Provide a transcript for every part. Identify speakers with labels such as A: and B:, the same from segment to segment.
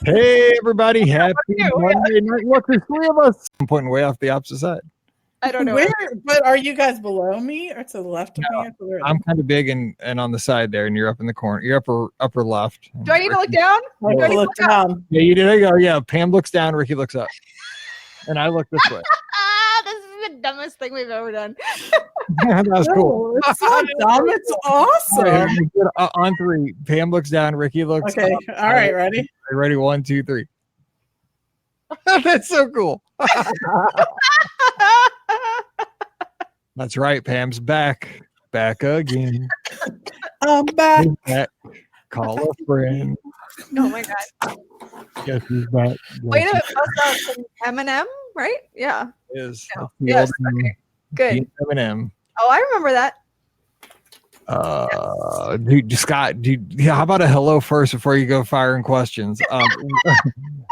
A: Hey, everybody. Happy Monday night. Look, there's three of us. I'm pointing way off the opposite side.
B: I don't know.
C: But are you guys below me or to the left of me? Or
A: I'm kind of big and on the side there, and you're up in the corner. You're upper left.
B: Do I need to look down?
C: I need to look down.
A: Yeah, you did. There you go. Yeah, Pam looks down, Rikki looks up. And I look this way.
B: This is the dumbest thing we've ever done.
A: That was cool.
C: It's not dumb. It's awesome.
A: On three. Pam looks down, Rikki looks
C: Okay.
A: up.
C: All right. Ready?
A: Ready? 1, 2, 3. That's so cool. That's right. Pam's back. Back again.
C: I'm back.
A: Call a friend.
B: Oh my god.
A: Guess who's back?
B: Wait a minute. Some Eminem, right? Yeah.
A: It is.
B: No. Yes. Okay. Good.
A: Eminem.
B: Oh, I remember that.
A: Dude, Scott, how about a hello first before you go firing questions?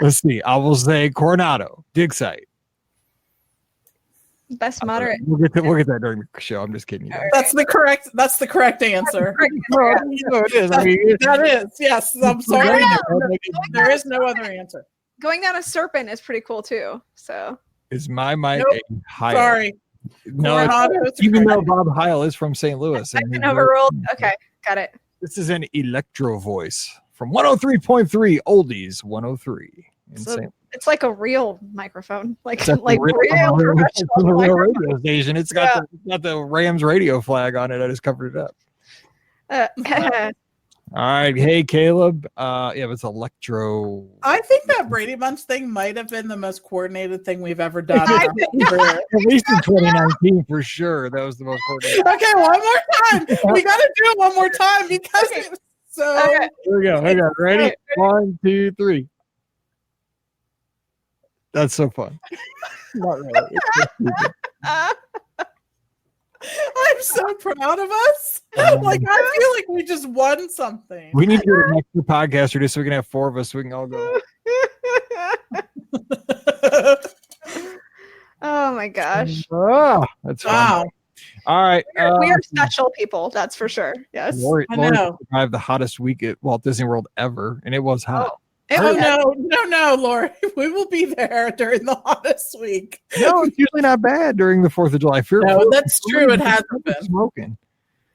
A: Let's see. I will say Coronado, dig site.
B: Best moderate.
A: We'll get that during the show. I'm just kidding you guys.
C: That's the correct answer.
A: It is.
C: That is. Yes. I'm sorry. There is no other answer.
B: Going down a serpent is pretty cool too. So
A: is my mic high?
C: Sorry.
A: No, even though Bob Heil is from St. Louis.
B: I've been overruled. Okay, got it.
A: This is an electro voice from 103.3 Oldies 103.
B: It's like a real microphone, like
A: real
B: professional
A: radio station. It's got the Rams radio flag on it. I just covered it up. All right, hey Caleb. But it's electro.
C: I think that Brady Bunch thing might have been the most coordinated thing we've ever done.
A: At least in 2019, for sure, that was the most coordinated.
C: Okay, one more time. We got to do it one more time because it's so.
B: Okay.
A: Here we go. Hang on. Ready? 1, 2, 3. That's so fun. Not really.
C: I'm so proud of us. I feel like we just won something.
A: We need to get an extra podcaster just so we can have 4 of us so we can all go.
B: Oh my gosh.
A: That's wow. All right.
B: We are special people, that's for sure. Yes.
A: Lori survived the hottest week at Walt Disney World ever, and it was hot.
C: No, Lori. We will be there during the hottest week.
A: No, it's usually not bad during the 4th of July.
C: No, that's true. It hasn't been
A: smoking.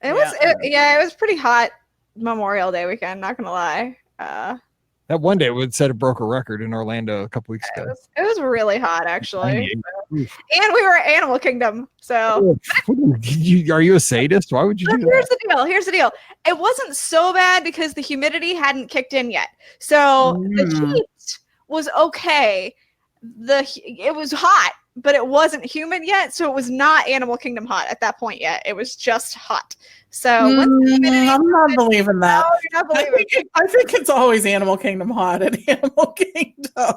B: It was pretty hot Memorial Day weekend, not gonna lie.
A: That one day it broke a record in Orlando a couple weeks ago.
B: It was really hot, actually. And we were at Animal Kingdom. So
A: are you a sadist? Why would you do that?
B: Here's the deal. It wasn't so bad because the humidity hadn't kicked in yet. So the heat was okay. It was hot, but it wasn't humid yet. So it was not Animal Kingdom hot at that point yet. It was just hot. So
C: I'm not believing that.
B: No, you're not believing
C: I think it's always Animal Kingdom hot at Animal Kingdom.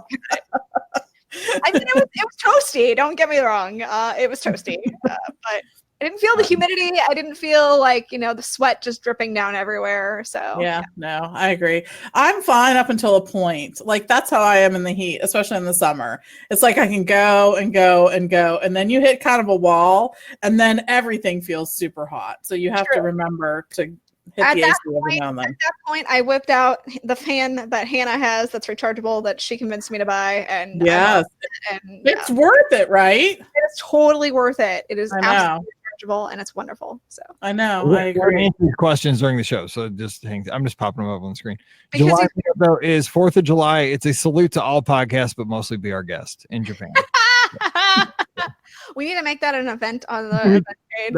B: I mean, it was toasty. Don't get me wrong. It was toasty, but I didn't feel the humidity. I didn't feel like the sweat just dripping down everywhere. So
C: no, I agree. I'm fine up until a point. Like that's how I am in the heat, especially in the summer. It's like I can go and go and go, and then you hit kind of a wall, and then everything feels super hot. So you have to remember to hit the AC every now and then.
B: At that point, I whipped out the fan that Hannah has that's rechargeable that she convinced me to buy, and
C: it's worth it, right?
B: It's totally worth it. It is absolutely rechargeable and it's wonderful. So
C: I know. I agree.
A: Answer these questions during the show, so I'm just popping them up on the screen. July though is 4th of July. It's a salute to all podcasts, but mostly be our guest in Japan.
B: We need to make that an event on the event page.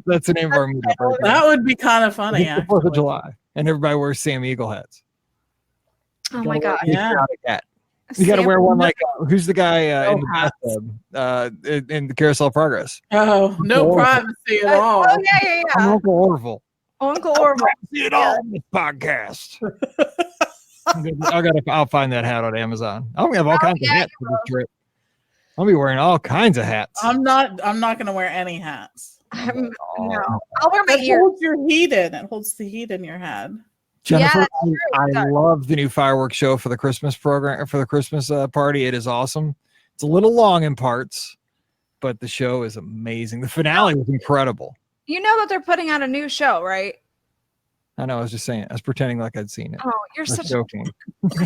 A: That's the name of our meetup. Right
C: that would be kind of funny.
A: 4th of July, and everybody wears Sam Eagle hats.
B: Oh my god!
A: Yeah, you got to wear one like who's the guy in the bathtub in the Carousel of Progress?
C: Oh, no privacy at all.
B: Oh yeah.
A: Uncle Orville.
B: Uncle Orville.
A: See it all on this podcast. I'll find that hat on Amazon. I'm gonna have all kinds of hats for this trip. I'll be wearing all kinds of hats.
C: I'm not going to wear any hats.
B: No. I'll wear my ears.
C: It holds your heat in. It holds the heat in your head.
A: Jennifer, I love the new fireworks show for the Christmas program, for the Christmas party. It is awesome. It's a little long in parts, but the show is amazing. The finale was incredible.
B: You know that they're putting out a new show, right?
A: I know. I was just saying. I was pretending like I'd seen it.
B: Oh, you're such
A: joking.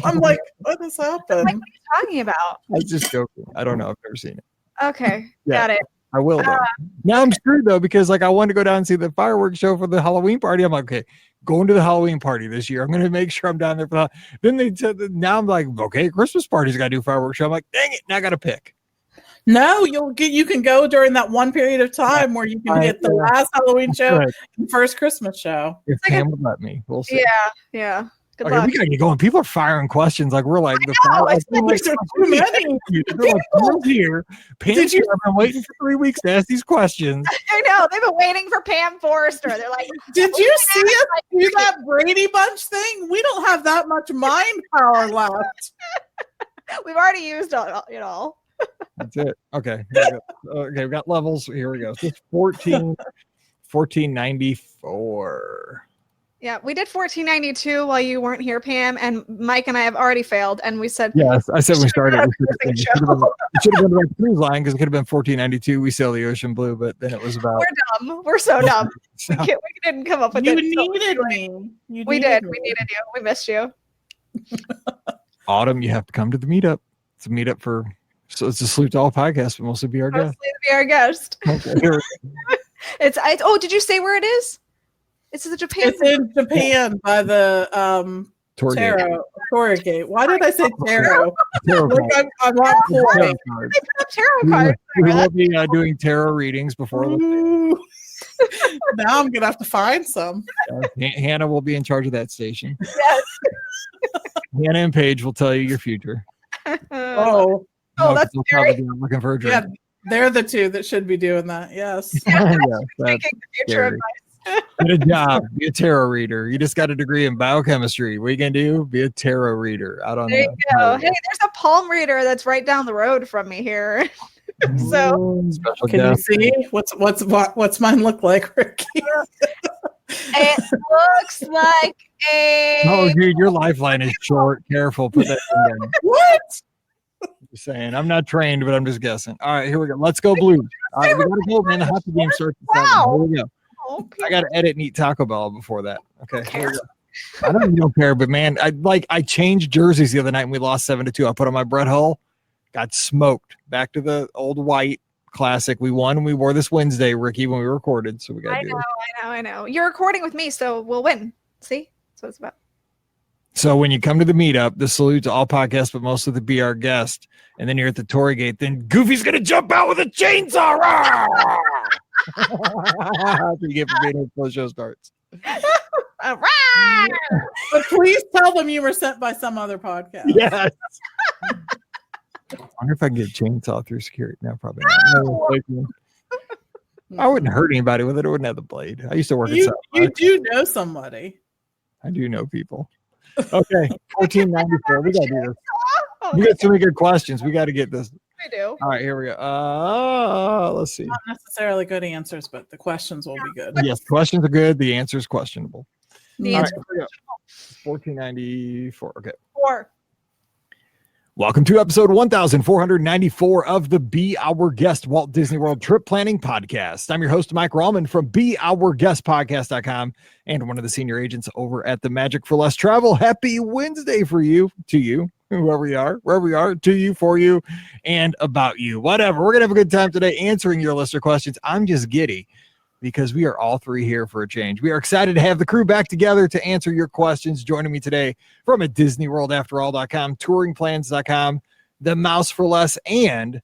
C: I'm like, what has happened?
B: Like, what are you talking about?
A: I was just joking. I don't know. I've never seen it.
B: Okay, got it.
A: I will though. Now I'm screwed though because like I wanted to go down and see the fireworks show for the Halloween party. I'm like, okay, going to the Halloween party this year. I'm going to make sure I'm down there for that. Then they said now I'm like, okay, Christmas party's got to do fireworks show. I'm like, dang it, now I got to pick.
C: No, you can go during that one period of time where you can get the last Halloween show and first Christmas show.
A: If Pam would let me, we'll see.
B: Yeah. Good
A: Okay,
B: luck.
A: we gotta get going. People are firing questions like we're like
C: There's too many.
A: Pam's here. Pam's here. I've been waiting for 3 weeks to ask these questions.
B: I know they've been waiting for Pam Forrester. They're like,
C: did you see us do that Brady Bunch thing? We don't have that much mind power left.
B: We've already used it all.
A: That's it. Okay. Here we go. Okay, we got levels. Here we go. So it's 1494. Yeah,
B: we did 1492 while you weren't here, Pam, and Mike and I have already failed. And we said,
A: yes, I said we started. It should have been the cruise line because it could have been 1492. We sail the ocean blue, but then it was about.
B: We're dumb. We're so dumb. We didn't come up with it.
C: You needed me.
B: We did. We needed you. We missed you.
A: Autumn, you have to come to the meetup. It's a meetup for. So it's a Salute to All podcast, but mostly be our guest.
B: Okay, it's. Oh, did you say where it is? It's in Japan.
C: It's in Japan by the Tarot Gate. Why did I say tarot? I'm on point.
B: They put up tarot cards.
A: We will be doing tarot readings before.
C: Now I'm gonna have to find some.
A: Hannah will be in charge of that station.
B: Yes.
A: Hannah and Paige will tell you your future.
C: Oh,
B: that's scary.
A: Looking for a drink.
C: Yeah, they're the two that should be doing that. Yes.
B: Taking the future advice.
A: Get a job. Be a tarot reader. You just got a degree in biochemistry. What are you gonna do? Be a tarot reader. I don't know.
B: There you go. Hey, there's a palm reader that's right down the road from me here. So
C: can you see what's mine look like, Rikki?
B: It looks like a.
A: Oh, dude, your lifeline is short. Careful. Put that thing down.
C: What?
A: Just saying. I'm not trained, but I'm just guessing. All right, here we go. Let's go Blues. All right, we gotta go, man. The hockey game starts at 7. Here we go. I got to edit and eat Taco Bell before that. Okay. Here we go. I don't care, but man, I changed jerseys the other night and we lost 7-2. I put on my Brett Hull, got smoked. Back to the old white classic. We won and we wore this Wednesday, Rikki, when we recorded. So we got.
B: I know. You're recording with me, so we'll win. See, that's what it's about.
A: So when you come to the meetup, the Salute to All podcast, but mostly to be our guest, and then you're at the Tory Gate, then Goofy's gonna jump out with a chainsaw. After you get for being here before the show starts.
C: But please tell them you were sent by some other podcast.
A: Yes. I wonder if I can get a chainsaw through security. No, probably not. No. I wouldn't hurt anybody with it. I wouldn't have the blade. I used to work at South.
C: You do know somebody.
A: I do know people. Okay, 1494. We got to do this. We got so many good questions. We got to get this.
B: We do.
A: All right, here we go. Let's see.
C: Not necessarily good answers, but the questions will be good.
A: Yes, questions are good. The answer is questionable.
B: The answer
A: is 1494. Okay.
B: 4.
A: Welcome to episode 1494 of the Be Our Guest Walt Disney World Trip Planning Podcast. I'm your host, Mike Rallman from BeOurGuestPodcast.com and one of the senior agents over at the Magic for Less Travel. Happy Wednesday for you, to you, whoever you are, wherever you are, to you, for you, and about you. Whatever. We're going to have a good time today answering your listener questions. I'm just giddy because we are all three here for a change. We are excited to have the crew back together to answer your questions. Joining me today from a DisneyWorldAfterAll.com, TouringPlans.com, The Mouse for Less, and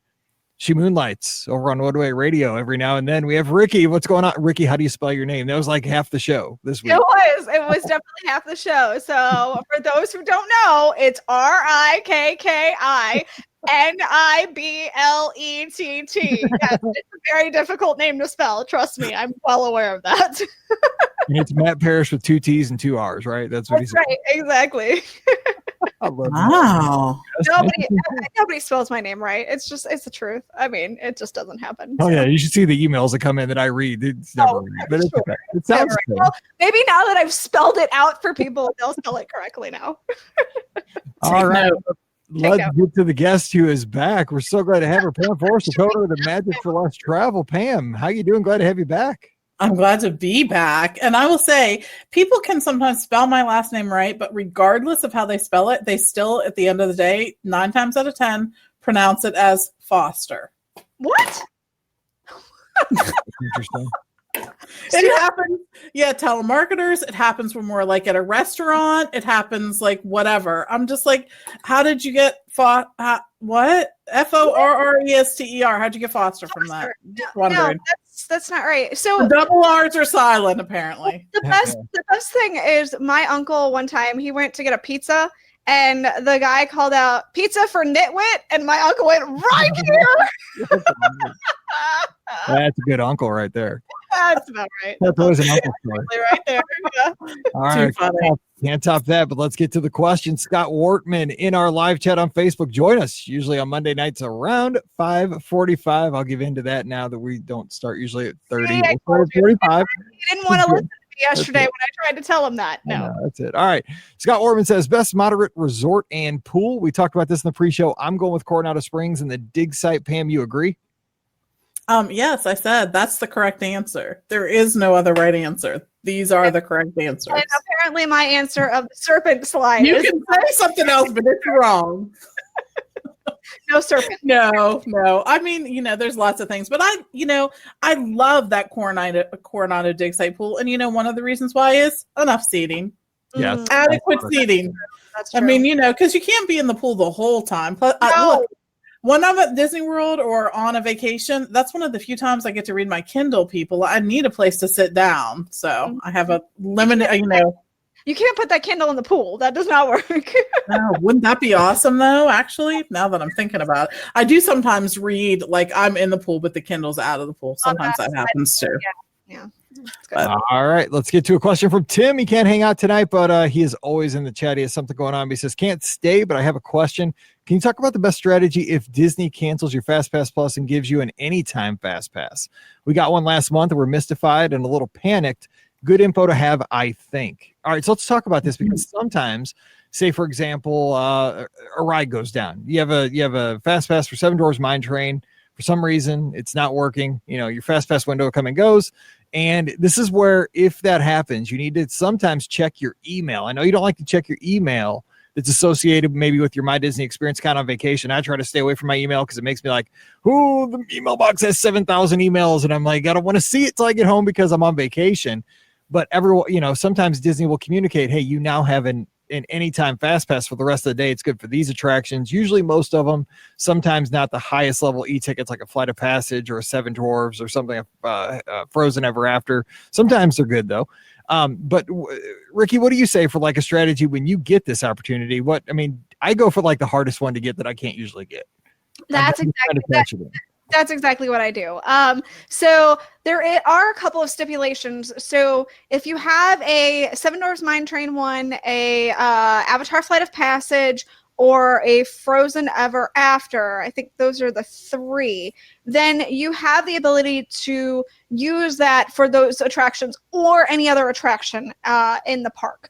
A: she moonlights over on Woodway Radio every now and then. We have Rikki. What's going on? Rikki, how do you spell your name? That was like half the show this week.
B: It was definitely half the show. So for those who don't know, it's Rikki. NIBLETT. Yes, it's a very difficult name to spell. Trust me, I'm well aware of that.
A: And it's Matt Parrish with 2 T's and 2 R's, right? That's what he said.
B: Right, exactly.
A: I love
C: wow.
B: Nobody spells my name right. It's the truth. I mean, it just doesn't happen.
A: Oh, yeah. You should see the emails that come in that I read. It's never right, but it's okay. It sounds good.
B: Well, maybe now that I've spelled it out for people, they'll spell it correctly now.
A: All right. Let's get to the guest who is back. We're so glad to have her, Pam Forrester, co-owner of the Magic for Less Travel. Pam, how you doing? Glad to have you back.
C: I'm glad to be back. And I will say, people can sometimes spell my last name right, but regardless of how they spell it, they still, at the end of the day, 9 times out of 10, pronounce it as Foster.
B: What?
A: Interesting.
C: It happens. Yeah, telemarketers. It happens when we're like at a restaurant. It happens like whatever. I'm just like, how did you get what? Forrester? How'd you get Foster from that? Just wondering.
B: No, that's not right. So
C: double R's are silent, apparently.
B: The best thing is my uncle one time he went to get a pizza and the guy called out pizza for nitwit and my uncle went right here.
A: That's a good uncle right there.
B: That's about right.
A: That's always an uncle story.
B: Right there. Yeah.
A: All right. Can't top that, but let's get to the question. Scott Wortman in our live chat on Facebook. Join us usually on Monday nights around 5:45. I'll give in to that now that we don't start usually at 30. We'll start at 45.
B: He didn't want to listen to me yesterday when I tried to tell him that. No.
A: That's it. All right. Scott Wortman says best moderate resort and pool. We talked about this in the pre-show. I'm going with Coronado Springs and the dig site. Pam, you agree?
C: Yes, I said that's the correct answer. There is no other right answer. These are the correct answers.
B: And apparently my answer of the serpent slide.
C: You can say something else, but it's wrong.
B: No serpent.
C: No. I mean, there's lots of things, but I love that Coronado dig site pool. And one of the reasons why is enough seating.
A: Yes.
C: Adequate seating.
B: That's true.
C: I mean, because you can't be in the pool the whole time. Plus, look, when I'm at Disney World or on a vacation, that's one of the few times I get to read my Kindle, people. I need a place to sit down. So I have a limited,
B: You can't put that Kindle in the pool. That does not work.
C: No, wouldn't that be awesome, though, actually, now that I'm thinking about it? I do sometimes read, like, I'm in the pool, but the Kindle's out of the pool. Sometimes that happens, too.
B: Yeah.
A: All right, let's get to a question from Tim. He can't hang out tonight, but he is always in the chat. He has something going on. He says, can't stay, but I have a question. Can you talk about the best strategy if Disney cancels your Fastpass Plus and gives you an anytime Fastpass? We got one last month and we're mystified and a little panicked. Good info to have, I think. All right, so let's talk about this because sometimes, say for example, a ride goes down. You have a Fastpass for Seven Dwarfs Mine Train. For some reason, it's not working. Your Fastpass window come and goes. And this is where, if that happens, you need to sometimes check your email. I know you don't like to check your email that's associated maybe with your My Disney Experience account on vacation. I try to stay away from my email because it makes me like, the email box has 7,000 emails. And I'm like, I don't want to see it till I get home because I'm on vacation. But everyone, sometimes Disney will communicate, hey, you now have an anytime Fastpass for the rest of the day. It's good for these attractions. Usually most of them, sometimes not the highest level e-tickets like a Flight of Passage or a Seven Dwarfs or something, Frozen Ever After. Sometimes they're good though. But Rikki, what do you say for like a strategy when you get this opportunity? I go for like the hardest one to get that I can't usually get.
B: That's exactly what I do. So there are a couple of stipulations. So if you have a Seven Dwarfs Mine Train one, a Avatar Flight of Passage, or a Frozen Ever After, I think those are the three, then you have the ability to use that for those attractions or any other attraction in the park.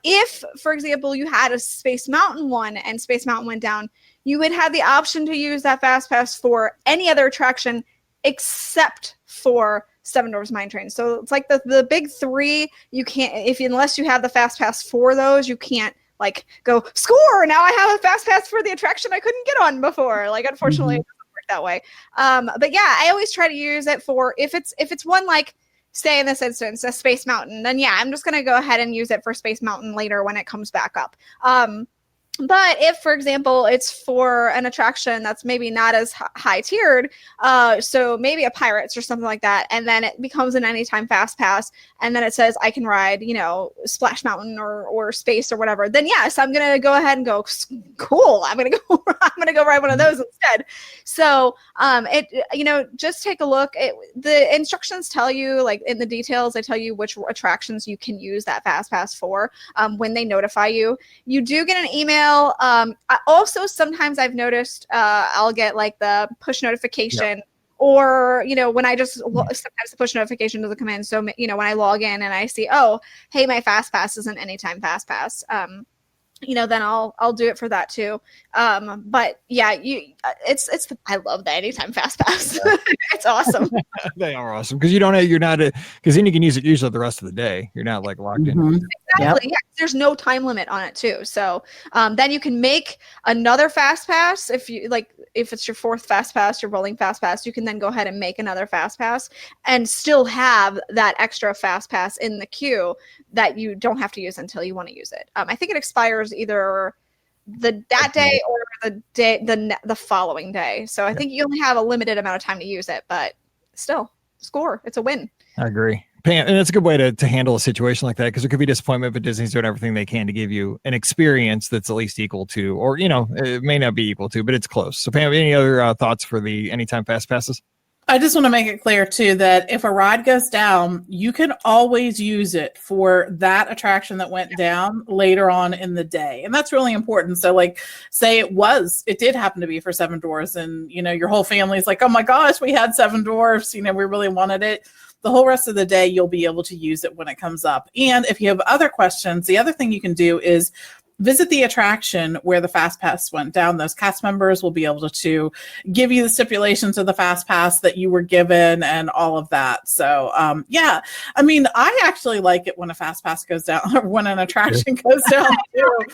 B: If, for example, you had a Space Mountain one and Space Mountain went down, you would have the option to use that Fastpass for any other attraction except for Seven Dwarfs Mine Train. So it's like the big three. You can't, unless you have the Fastpass for those, you can't like go score. Now I have a Fastpass for the attraction I couldn't get on before. Like, unfortunately, it doesn't work that way. But yeah, I always try to use it for if it's one like, say in this instance, a Space Mountain, then yeah, I'm just going to go ahead and use it for Space Mountain later when it comes back up. But if, for example, it's for an attraction that's maybe not as high tiered, so maybe a Pirates or something like that, and then it becomes an anytime Fast Pass, and then it says I can ride, Splash Mountain or Space or whatever, then yes, I'm gonna go ahead and go cool. I'm gonna go ride one of those instead. So just take a look. The instructions tell you, like in the details, they tell you which attractions you can use that Fast Pass for. When they notify you, you do get an email. Also, sometimes I've noticed I'll get like the push notification, or when I just sometimes the push notification doesn't come in. So when I log in and I see, oh, hey, my Fast Pass is an anytime Fast Pass. then I'll do it for that too. But yeah, I love the anytime fast pass. It's awesome.
A: They are awesome because because then you can use it usually the rest of the day. You're not like locked in.
B: Exactly. Yeah, there's no time limit on it too. So then you can make another fast pass if it's your fourth fast pass, your rolling fast pass. You can then go ahead and make another fast pass and still have that extra fast pass in the queue that you don't have to use until you want to use it. I think it expires either that day or the following day. So I think you only have a limited amount of time to use it, but still score. It's a win.
A: I agree. And it's a good way to handle a situation like that because there could be disappointment, but Disney's doing everything they can to give you an experience that's at least equal to, or, it may not be equal to, but it's close. So Pam, any other thoughts for the anytime fast passes?
C: I just want to make it clear too that if a ride goes down, you can always use it for that attraction that went down later on in the day. And that's really important. So like say it did happen to be for Seven Dwarfs and your whole family's like, oh my gosh, we had Seven Dwarfs, we really wanted it. The whole rest of the day, you'll be able to use it when it comes up. And if you have other questions, the other thing you can do is visit the attraction where the Fast Pass went down. Those cast members will be able to give you the stipulations of the Fast Pass that you were given and all of that. So, yeah, I mean, I actually like it when a Fast Pass goes down or when an attraction goes down too.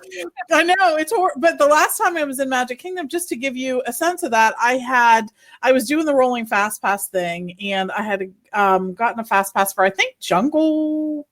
C: I know it's but the last time I was in Magic Kingdom, just to give you a sense of that, I was doing the rolling Fast Pass thing and I had gotten a Fast Pass for, I think, Jungle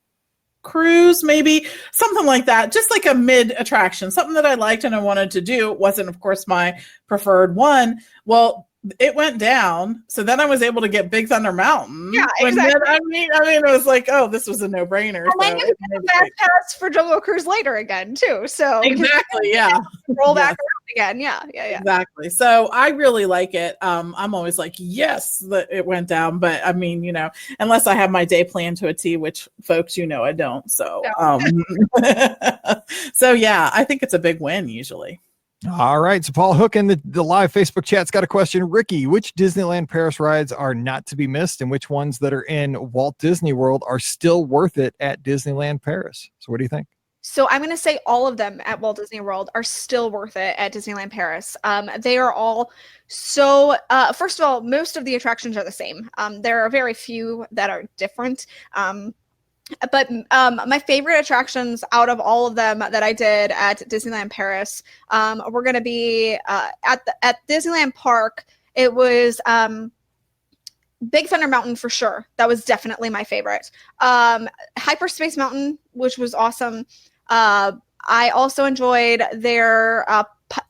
C: Cruise, maybe something like that, just like a mid attraction, something that I liked and I wanted to do. It wasn't, of course, my preferred one. Well, it went down, so then I was able to get Big Thunder Mountain.
B: Yeah, exactly.
C: I mean, it was like, oh, this was a no-brainer.
B: And then you can get the Fast Pass for Jungle Cruise later again, too. So
C: exactly, yeah,
B: roll back around again. Yeah,
C: exactly. So I really like it. I'm always like, yes, that it went down, but I mean, unless I have my day planned to a T, which folks, I don't. So, so yeah, I think it's a big win usually.
A: All right. So Paul Hook in the live Facebook chat's got a question. Rikki, which Disneyland Paris rides are not to be missed and which ones that are in Walt Disney World are still worth it at Disneyland Paris? So what do you think?
B: So I'm going to say all of them at Walt Disney World are still worth it at Disneyland Paris. They are all so, first of all, most of the attractions are the same. There are very few that are different. But my favorite attractions out of all of them that I did at Disneyland Paris were going to be at Disneyland Park. It was Big Thunder Mountain for sure. That was definitely my favorite. Hyperspace Mountain, which was awesome. I also enjoyed their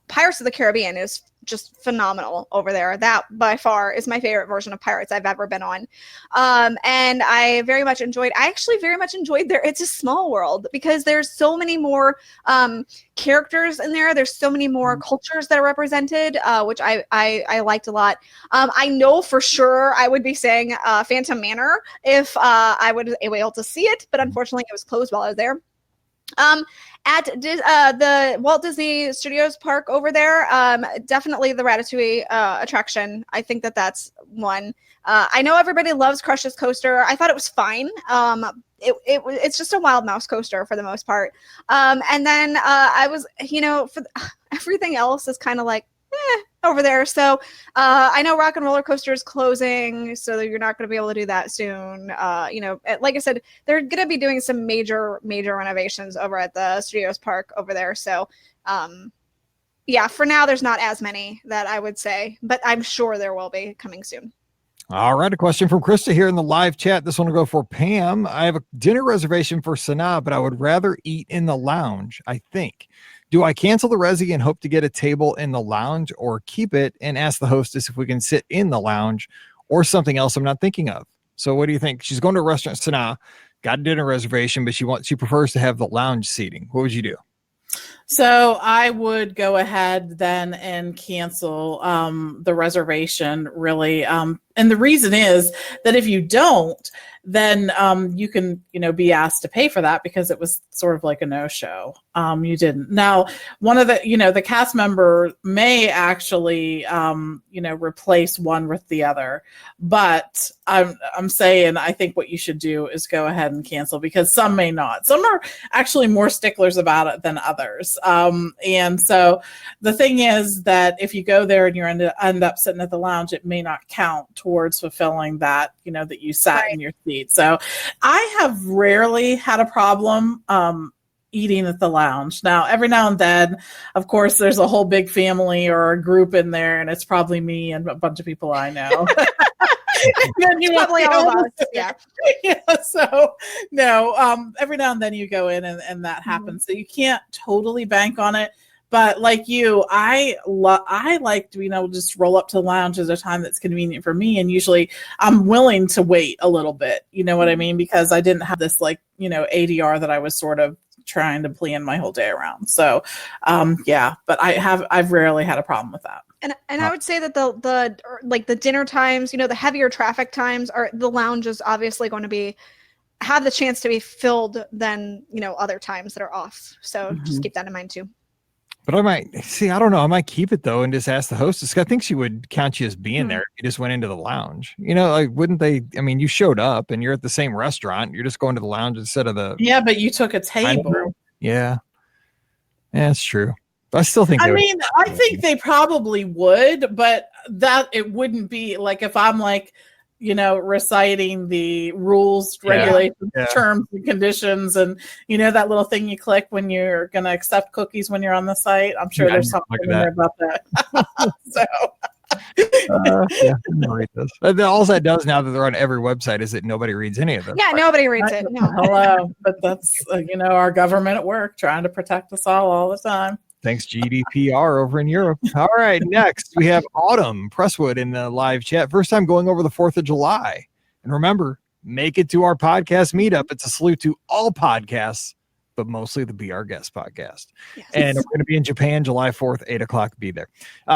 B: Pirates of the Caribbean is just phenomenal over there. That by far is my favorite version of Pirates I've ever been on. And I actually very much enjoyed their It's a Small World because there's so many more characters in there. There's so many more cultures that are represented, which I liked a lot. I know for sure I would be saying Phantom Manor if I would be able to see it, but unfortunately it was closed while I was there. At the Walt Disney Studios Park over there, definitely the Ratatouille attraction. I think that's one. I know everybody loves Crush's Coaster. I thought it was fine. It's just a Wild Mouse coaster for the most part. And then I was, everything else is kind of like over there. So I know Rock and Roller Coaster is closing, so you're not going to be able to do that soon. Like I said, they're going to be doing some major renovations over at the Studios Park over there. So yeah, for now, there's not as many that I would say, but I'm sure there will be coming soon.
A: All right. A question from Krista here in the live chat. This one will go for Pam. I have a dinner reservation for Sanaa, but I would rather eat in the lounge, I think. Do I cancel the resi and hope to get a table in the lounge or keep it and ask the hostess if we can sit in the lounge or something else I'm not thinking of? So what do you think? She's going to a restaurant, Sanaa, got a dinner reservation, but she prefers to have the lounge seating. What would you do?
C: So I would go ahead then and cancel the reservation, really. And the reason is that if you don't, then you can, be asked to pay for that because it was sort of like a no-show. You didn't. Now, one of the, the cast member may actually, replace one with the other. But I'm saying I think what you should do is go ahead and cancel because some may not. Some are actually more sticklers about it than others. And so the thing is that if you go there and you end up sitting at the lounge, it may not count towards fulfilling that, that you sat in your seat. So I have rarely had a problem eating at the lounge. Now, every now and then, of course, there's a whole big family or a group in there, and it's probably me and a bunch of people I know. Then you
B: probably all of us. Yeah.
C: So no, every now and then you go in and that happens. So you can't totally bank on it. But like you, I like to being able to just roll up to the lounge at a time that's convenient for me. And usually I'm willing to wait a little bit. You know what I mean? Because I didn't have this ADR that I was sort of trying to plan my whole day around. So but I've rarely had a problem with that.
B: And I would say that the dinner times, the heavier traffic times the lounge is obviously going to have the chance to be filled than, other times that are off. So just keep that in mind too.
A: But I don't know. I might keep it though and just ask the hostess. I think she would count you as being there. You just went into the lounge. Wouldn't they? I mean, you showed up and you're at the same restaurant. You're just going to the lounge instead of the.
C: Yeah, but you took a table.
A: Yeah, that's true. But I still think.
C: I think they probably would, but that it wouldn't be like if I'm reciting the rules, regulations, terms and conditions, and that little thing you click when you're going to accept cookies when you're on the site. I'm sure there's something in there about that. So.
A: Read this. All that does now that they're on every website is that nobody reads any of them.
B: Yeah, nobody reads it. No.
C: Hello, but that's our government at work trying to protect us all the time.
A: Thanks, GDPR over in Europe. All right, next we have Autumn Presswood in the live chat. First time going over the 4th of July. And remember, make it to our podcast meetup. It's a salute to all podcasts, but mostly the Be Our Guest podcast. Yes. And we're going to be in Japan July 4th, 8 o'clock. Be there.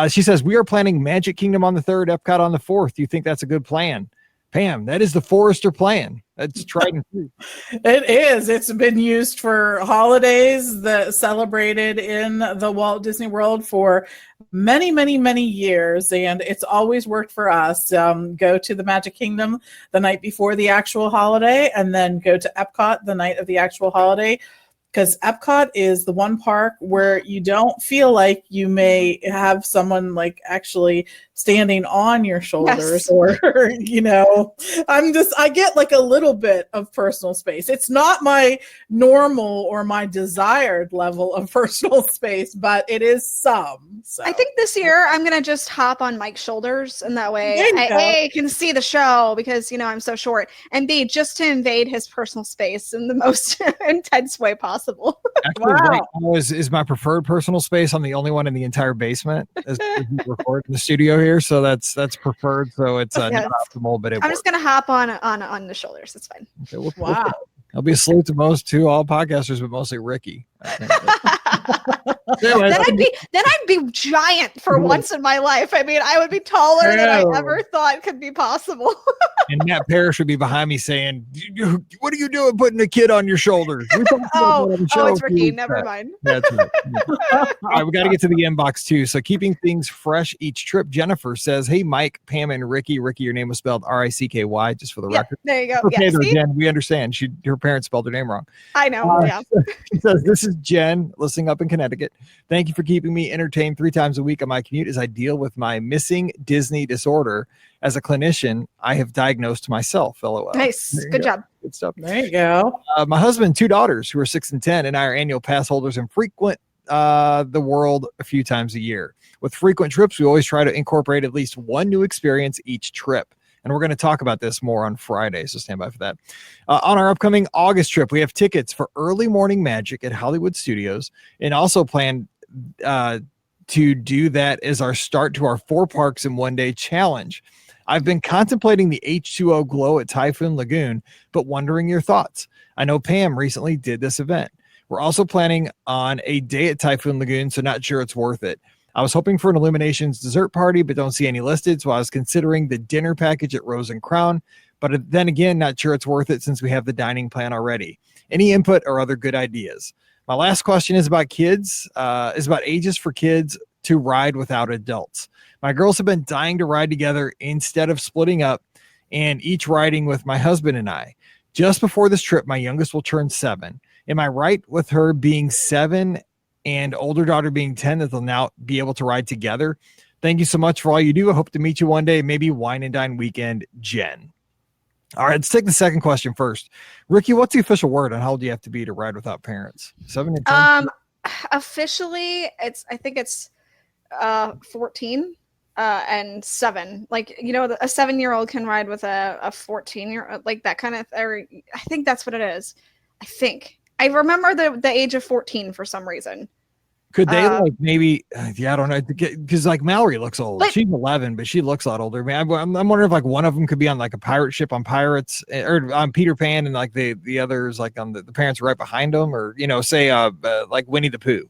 A: She says, we are planning Magic Kingdom on the 3rd, Epcot on the 4th. Do you think that's a good plan? Pam, that is the Forrester plan. That's tried and true.
C: It is. It's been used for holidays that celebrated in the Walt Disney World for many, many, many years. And it's always worked for us. Go to the Magic Kingdom the night before the actual holiday and then go to Epcot the night of the actual holiday. Because Epcot is the one park where you don't feel like you may have someone actually standing on your shoulders or, I get a little bit of personal space. It's not my normal or my desired level of personal space, but it is some. So.
B: I think this year I'm going to just hop on Mike's shoulders and that way I can see the show because, I'm so short, and B, just to invade his personal space in the most intense way possible.
A: Actually, right now is my preferred personal space. I'm the only one in the entire basement as we record in the studio here, so that's preferred. So it's not optimal, but
B: I'm just gonna hop on the shoulders. It's fine.
A: Okay, wow. I'll be a salute to all podcasters, but mostly Rikki.
B: Then I'd be giant for once in my life. I mean, I would be taller than I ever thought could be possible.
A: And Matt Parrish would be behind me saying, "What are you doing putting a kid on your shoulders?"
B: It's Rikki. Never mind.
A: That's right. All right, we got to get to the inbox too. So keeping things fresh each trip. Jennifer says, "Hey, Mike, Pam, and Rikki. Rikki, your name was spelled R-I-C-K-Y, just for the record."
B: There you go.
A: Okay, Jen, we understand. Her parents spelled her name wrong.
B: I know.
A: She says, "This is Jen, listening up in Connecticut. Thank you for keeping me entertained 3 times a week on my commute as I deal with my missing Disney disorder. As a clinician, I have diagnosed myself." LOL.
B: Nice. Good job.
A: Good stuff.
C: There you go.
A: My husband, 2 daughters who are 6 and 10, and I are annual pass holders and frequent the world a few times a year. With frequent trips, we always try to incorporate at least one new experience each trip. And we're going to talk about this more on Friday, so stand by for that. On our upcoming August trip, we have tickets for early morning magic at Hollywood Studios, and also plan to do that as our start to our 4 parks in 1 day challenge. I've been contemplating the H2O glow at Typhoon Lagoon, but wondering your thoughts. I know Pam recently did this event. We're also planning on a day at Typhoon Lagoon, so not sure it's worth it. I was hoping for an Illuminations dessert party, but don't see any listed, so I was considering the dinner package at Rose and Crown, but then again, not sure it's worth it since we have the dining plan already. Any input or other good ideas? My last question is about kids, is about ages for kids to ride without adults. My girls have been dying to ride together instead of splitting up and each riding with my husband and I. Just before this trip, my youngest will turn 7. Am I right with her being 7 and older daughter being 10, that they'll now be able to ride together. Thank you so much for all you do. I hope to meet you one day, maybe wine and dine weekend, Jen. All right, let's take the second question first. Rikki, what's the official word on how old you have to be to ride without parents? 7 to 10?
B: Officially, I think it's 14 and 7. Like, you know, a 7-year-old can ride with a 14-year-old, like that kind of. I think that's what it is. I think I remember the age of 14 for some reason.
A: Could they like maybe? Yeah, I don't know, because like Mallory looks old. She's 11, but she looks a lot older. Man, I'm wondering if like one of them could be on like a pirate ship on Pirates, or on Peter Pan, and like the others like on the parents right behind them, or say like Winnie the Pooh.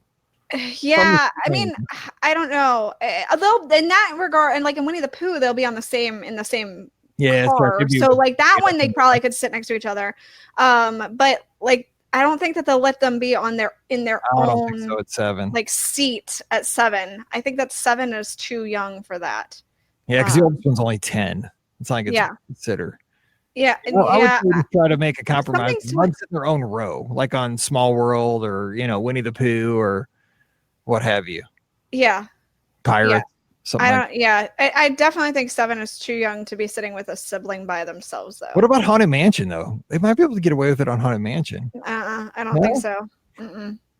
B: Yeah, I mean, I don't know. Although in that regard, and like in Winnie the Pooh, they'll be on the same car.
A: Right.
B: So like that one, they probably could sit next to each other. But like, I don't think that they'll let them be in their
A: I don't
B: own
A: think so at 7.
B: like seat at 7. I think that 7 is too young for that.
A: Yeah, because the oldest one's only 10. It's not like it's consider.
B: Yeah,
A: well, I would try to make a compromise. Run in their own row, like on Small World or Winnie the Pooh or what have you.
B: Yeah,
A: Pirates.
B: Yeah. I definitely think 7 is too young to be sitting with a sibling by themselves, though.
A: What about Haunted Mansion, though? They might be able to get away with it on Haunted Mansion.
B: I don't think so.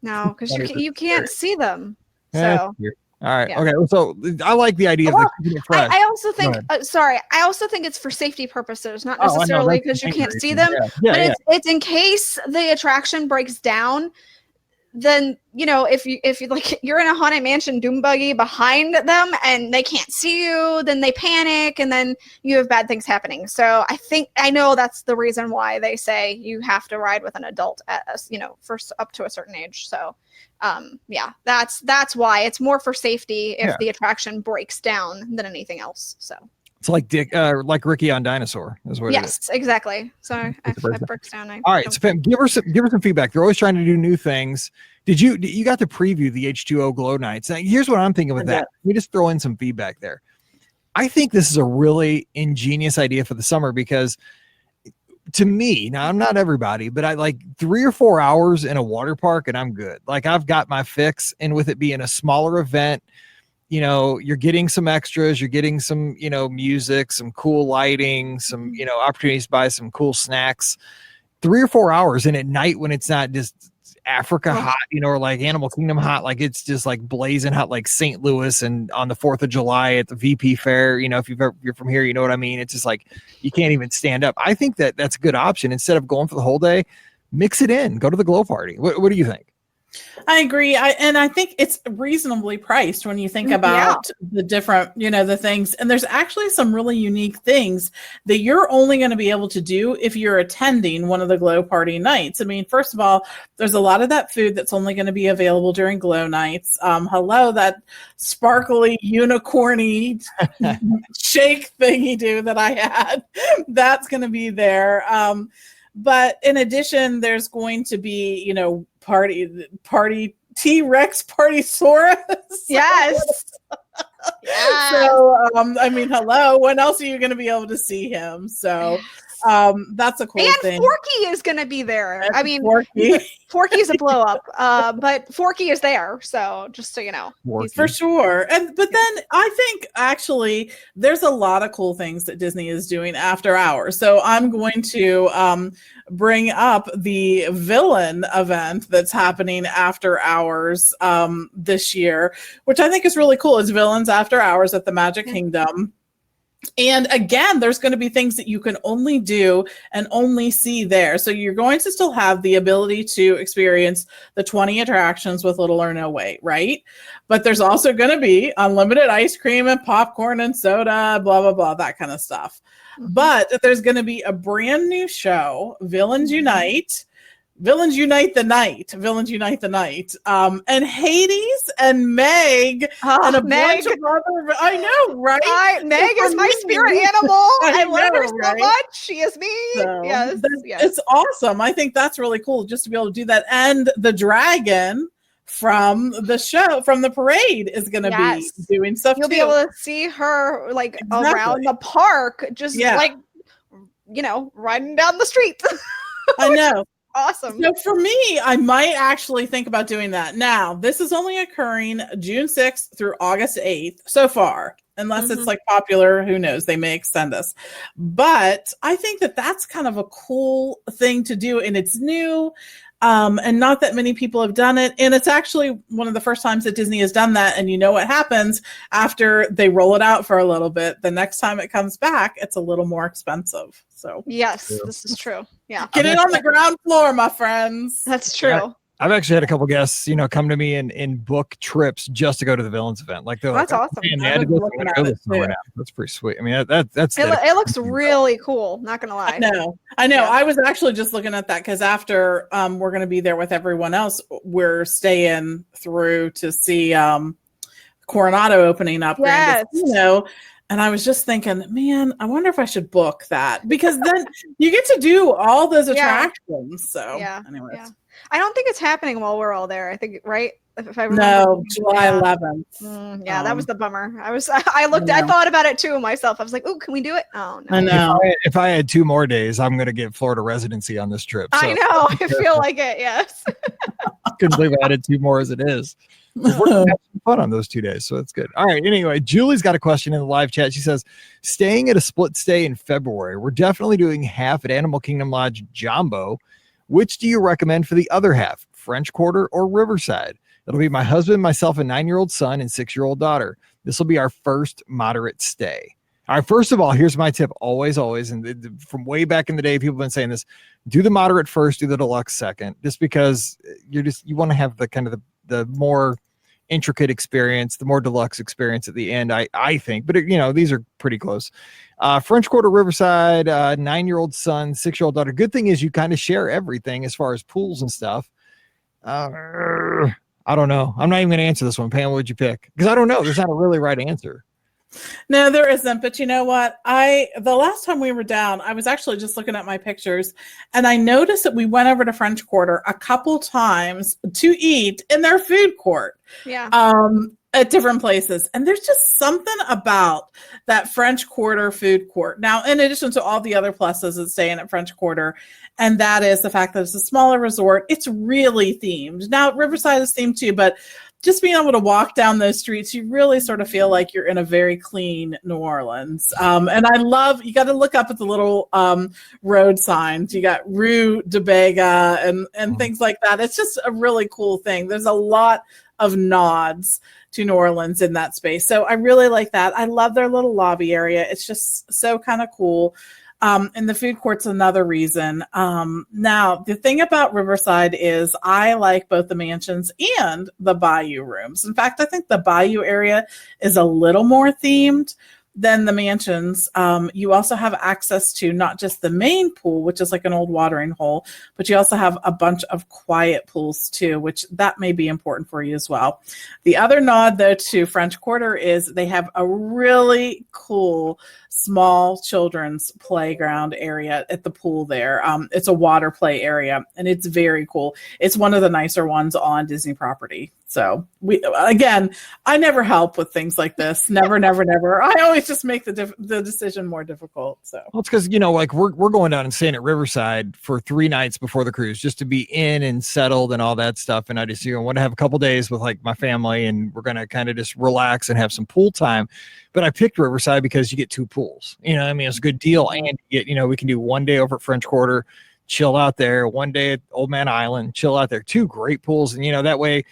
B: No, because you can't see them. So.
A: All right. Yeah. Okay. So I like the idea of keeping it fresh.
B: I also think. I also think it's for safety purposes, not necessarily because you can't see them. But it's in case the attraction breaks down. Then if you like you're in a Haunted Mansion doom buggy behind them and they can't see you, then they panic and then you have bad things happening. So I know that's the reason why they say you have to ride with an adult at first up to a certain age. So that's why it's more for safety if the attraction breaks down than anything else. So
A: it's like Rikki on Dinosaur is what it is.
B: Yes, exactly. So I breaks down.
A: All right, so Pam, give her some feedback. They're always trying to do new things. You got to preview the H2O Glow Nights? Now, here's what I'm thinking with that. We just throw in some feedback there. I think this is a really ingenious idea for the summer because to me, now I'm not everybody, but I like 3 or 4 hours in a water park and I'm good. Like I've got my fix, and with it being a smaller event, you're getting some extras, you're getting some, music, some cool lighting, some, opportunities to buy some cool snacks. 3 or 4 hours, and at night when it's not just Africa hot, or like Animal Kingdom hot, like it's just like blazing hot, like St. Louis and on the 4th of July at the VP Fair. If you're from here, you know what I mean? It's just like you can't even stand up. I think that's a good option. Instead of going for the whole day, mix it in, go to the Glow Party. What do you think?
C: I agree. I think it's reasonably priced when you think about the different, the things. And there's actually some really unique things that you're only going to be able to do if you're attending one of the Glow Party nights. I mean, first of all, there's a lot of that food that's only going to be available during Glow Nights. That sparkly unicorny shake thing you do that I had, that's going to be there. But in addition, there's going to be, party T-Rex Partysaurus.
B: Yes.
C: So, hello, when else are you going to be able to see him? So that's a cool thing.
B: And Forky is going to be there. Forky is a blow up, but Forky is there. So just so you know,
C: for sure. But then I think actually there's a lot of cool things that Disney is doing after hours. So I'm going to bring up the Villain event that's happening after hours this year, which I think is really cool. It's Villains After Hours at the Magic Kingdom. And again, there's going to be things that you can only do and only see there. So you're going to still have the ability to experience the 20 attractions with little or no wait, right? But there's also going to be unlimited ice cream and popcorn and soda, blah, blah, blah, that kind of stuff. But there's going to be a brand new show, Villains Unite the Night. And Hades and Meg and a bunch of other. I know, right?
B: Meg is my spirit animal. I love her so much. She is me. So, yes.
C: It's awesome. I think that's really cool just to be able to do that. And the dragon from the show, from the parade, is going to be doing stuff.
B: You'll be able to see her around the park, just riding down the street.
C: I know.
B: awesome.
C: So for me, I might actually think about doing that. Now, this is only occurring June 6th through August 8th so far. Unless it's like popular, who knows? They may extend us. But I think that that's kind of a cool thing to do, and it's new. And not that many people have done it. And it's actually one of the first times that Disney has done that. And you know what happens after they roll it out for a little bit? The next time it comes back, it's a little more expensive. So
B: yes, this is true. Yeah.
C: Get in on the ground floor, my friends.
B: That's true.
A: Yeah. I've actually had a couple guests, come to me and book trips just to go to the Villains event. Like,
B: that's awesome.
A: Man, they had to go this summer now. That's pretty sweet. I mean, that's
B: it looks really cool. Not gonna lie.
C: I know. Yeah. I was actually just looking at that because after we're going to be there with everyone else, we're staying through to see Coronado opening up.
B: Yes.
C: Gran Destino. And I was just thinking, man, I wonder if I should book that because then you get to do all those attractions. So, anyways.
B: Yeah. I don't think it's happening while we're all there. I think, right? If I remember.
C: July 11th.
B: That was the bummer. I thought about it too myself. I was like, oh, can we do it? Oh, no.
C: I know.
A: If I had 2 more days, I'm going to get Florida residency on this trip. So.
B: I know. I feel like it. Yes.
A: I couldn't believe I added 2 more as it is. We're going to have some fun on those 2 days, so that's good. All right. Anyway, Julie's got a question in the live chat. She says, staying at a split stay in February, we're definitely doing half at Animal Kingdom Lodge Jumbo. Which do you recommend for the other half, French Quarter or Riverside? It'll be my husband, myself, a 9-year-old son, and 6-year-old daughter. This will be our first moderate stay. All right. First of all, here's my tip. Always, and from way back in the day, people have been saying this, do the moderate first, do the deluxe second, just because you want to have the kind of the more intricate experience, the more deluxe experience at the end, I think, but these are pretty close. French Quarter, Riverside, 9-year-old son, 6-year-old daughter. Good thing is you kind of share everything as far as pools and stuff. I don't know. I'm not even going to answer this one. Pam, what would you pick? Because I don't know. There's not a really right answer.
C: No, there isn't. But you know what? The last time we were down, I was actually just looking at my pictures and I noticed that we went over to French Quarter a couple times to eat in their food court.
B: Yeah.
C: At different places. And there's just something about that French Quarter food court. Now, in addition to all the other pluses of staying at French Quarter, and that is the fact that it's a smaller resort. It's really themed. Now, Riverside is themed too, but just being able to walk down those streets, you really sort of feel like you're in a very clean New Orleans. And I love, you got to look up at the little road signs. You got Rue de Bega and things like that. It's just a really cool thing. There's a lot of nods to New Orleans in that space. So I really like that. I love their little lobby area. It's just so kind of cool. And the food court's another reason. Now, the thing about Riverside is I like both the mansions and the Bayou rooms. In fact, I think the Bayou area is a little more themed than the mansions. You also have access to not just the main pool, which is like an old watering hole, but you also have a bunch of quiet pools too, which that may be important for you as well. The other nod though to French Quarter is they have a really cool small children's playground area at the pool there. It's a water play area and it's very cool. It's one of the nicer ones on Disney property. So I never help with things like this. Never. I always just make the decision more difficult. So
A: well, it's because like we're going down and staying at Riverside for 3 nights before the cruise, just to be in and settled and all that stuff. And I just want to have a couple days with like my family, and we're gonna kind of just relax and have some pool time. But I picked Riverside because you get 2 pools. It's a good deal, and you get we can do 1 day over at French Quarter, chill out there. 1 day at Old Man Island, chill out there. 2 great pools, and that way.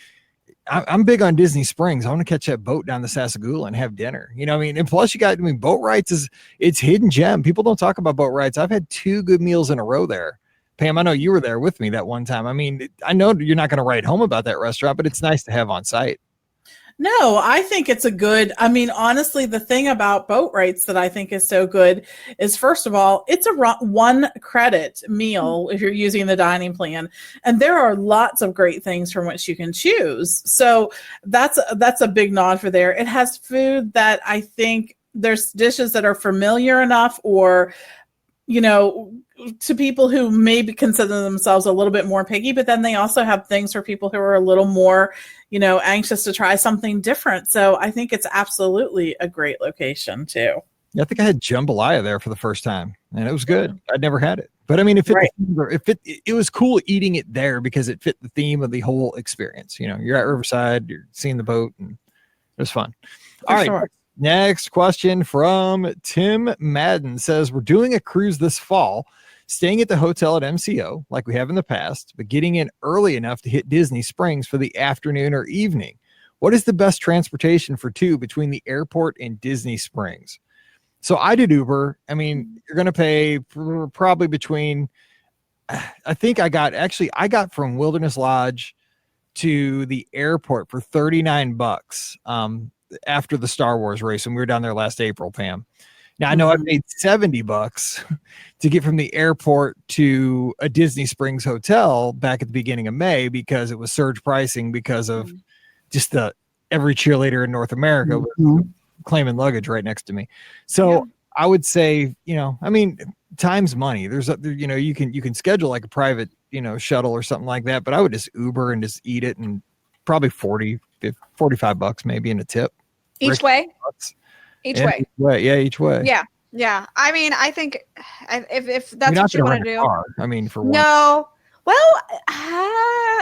A: I'm big on Disney Springs. I want to catch that boat down the Sassagoula and have dinner. And plus you got, boat rides it's hidden gem. People don't talk about boat rides. I've had 2 good meals in a row there. Pam, I know you were there with me that one time. I know you're not going to write home about that restaurant, but it's nice to have on site.
C: No, I think it's a good, honestly, the thing about boat rates that I think is so good is, first of all, it's a 1 credit meal if you're using the dining plan. And there are lots of great things from which you can choose. So that's a big nod for there. It has food that I think there's dishes that are familiar enough or, to people who maybe consider themselves a little bit more picky, but then they also have things for people who are a little more, anxious to try something different. So I think it's absolutely a great location too.
A: Yeah, I think I had jambalaya there for the first time and it was good. I'd never had it. But I mean,
C: Right.
A: it was cool eating it there because it fit the theme of the whole experience. You know, you're at Riverside, you're seeing the boat, and it was fun. All right.
C: Sure.
A: Next question from Tim Madden says, we're doing a cruise this fall, staying at the hotel at MCO like we have in the past, but getting in early enough to hit Disney Springs for the afternoon or evening. What is the best transportation for two between the airport and Disney Springs? So I did Uber. I mean, you're going to pay probably between, I think I got from Wilderness Lodge to the airport for $39 after the Star Wars race. And we were down there last April, Pam. Now I know I paid $70 to get from the airport to a Disney Springs hotel back at the beginning of May because it was surge pricing because of just every cheerleader in North America was claiming luggage right next to me. So I would say, you know, I mean, time's money. There's you know, you can schedule like a private, you know, shuttle or something like that, but I would just Uber and just eat it, and probably $45 maybe in a tip.
B: Each way? Each way.
A: Yeah, each way.
B: Yeah. Yeah. I mean, I think if that's what you want to do.
A: Car. I mean, for one.
B: No. Well,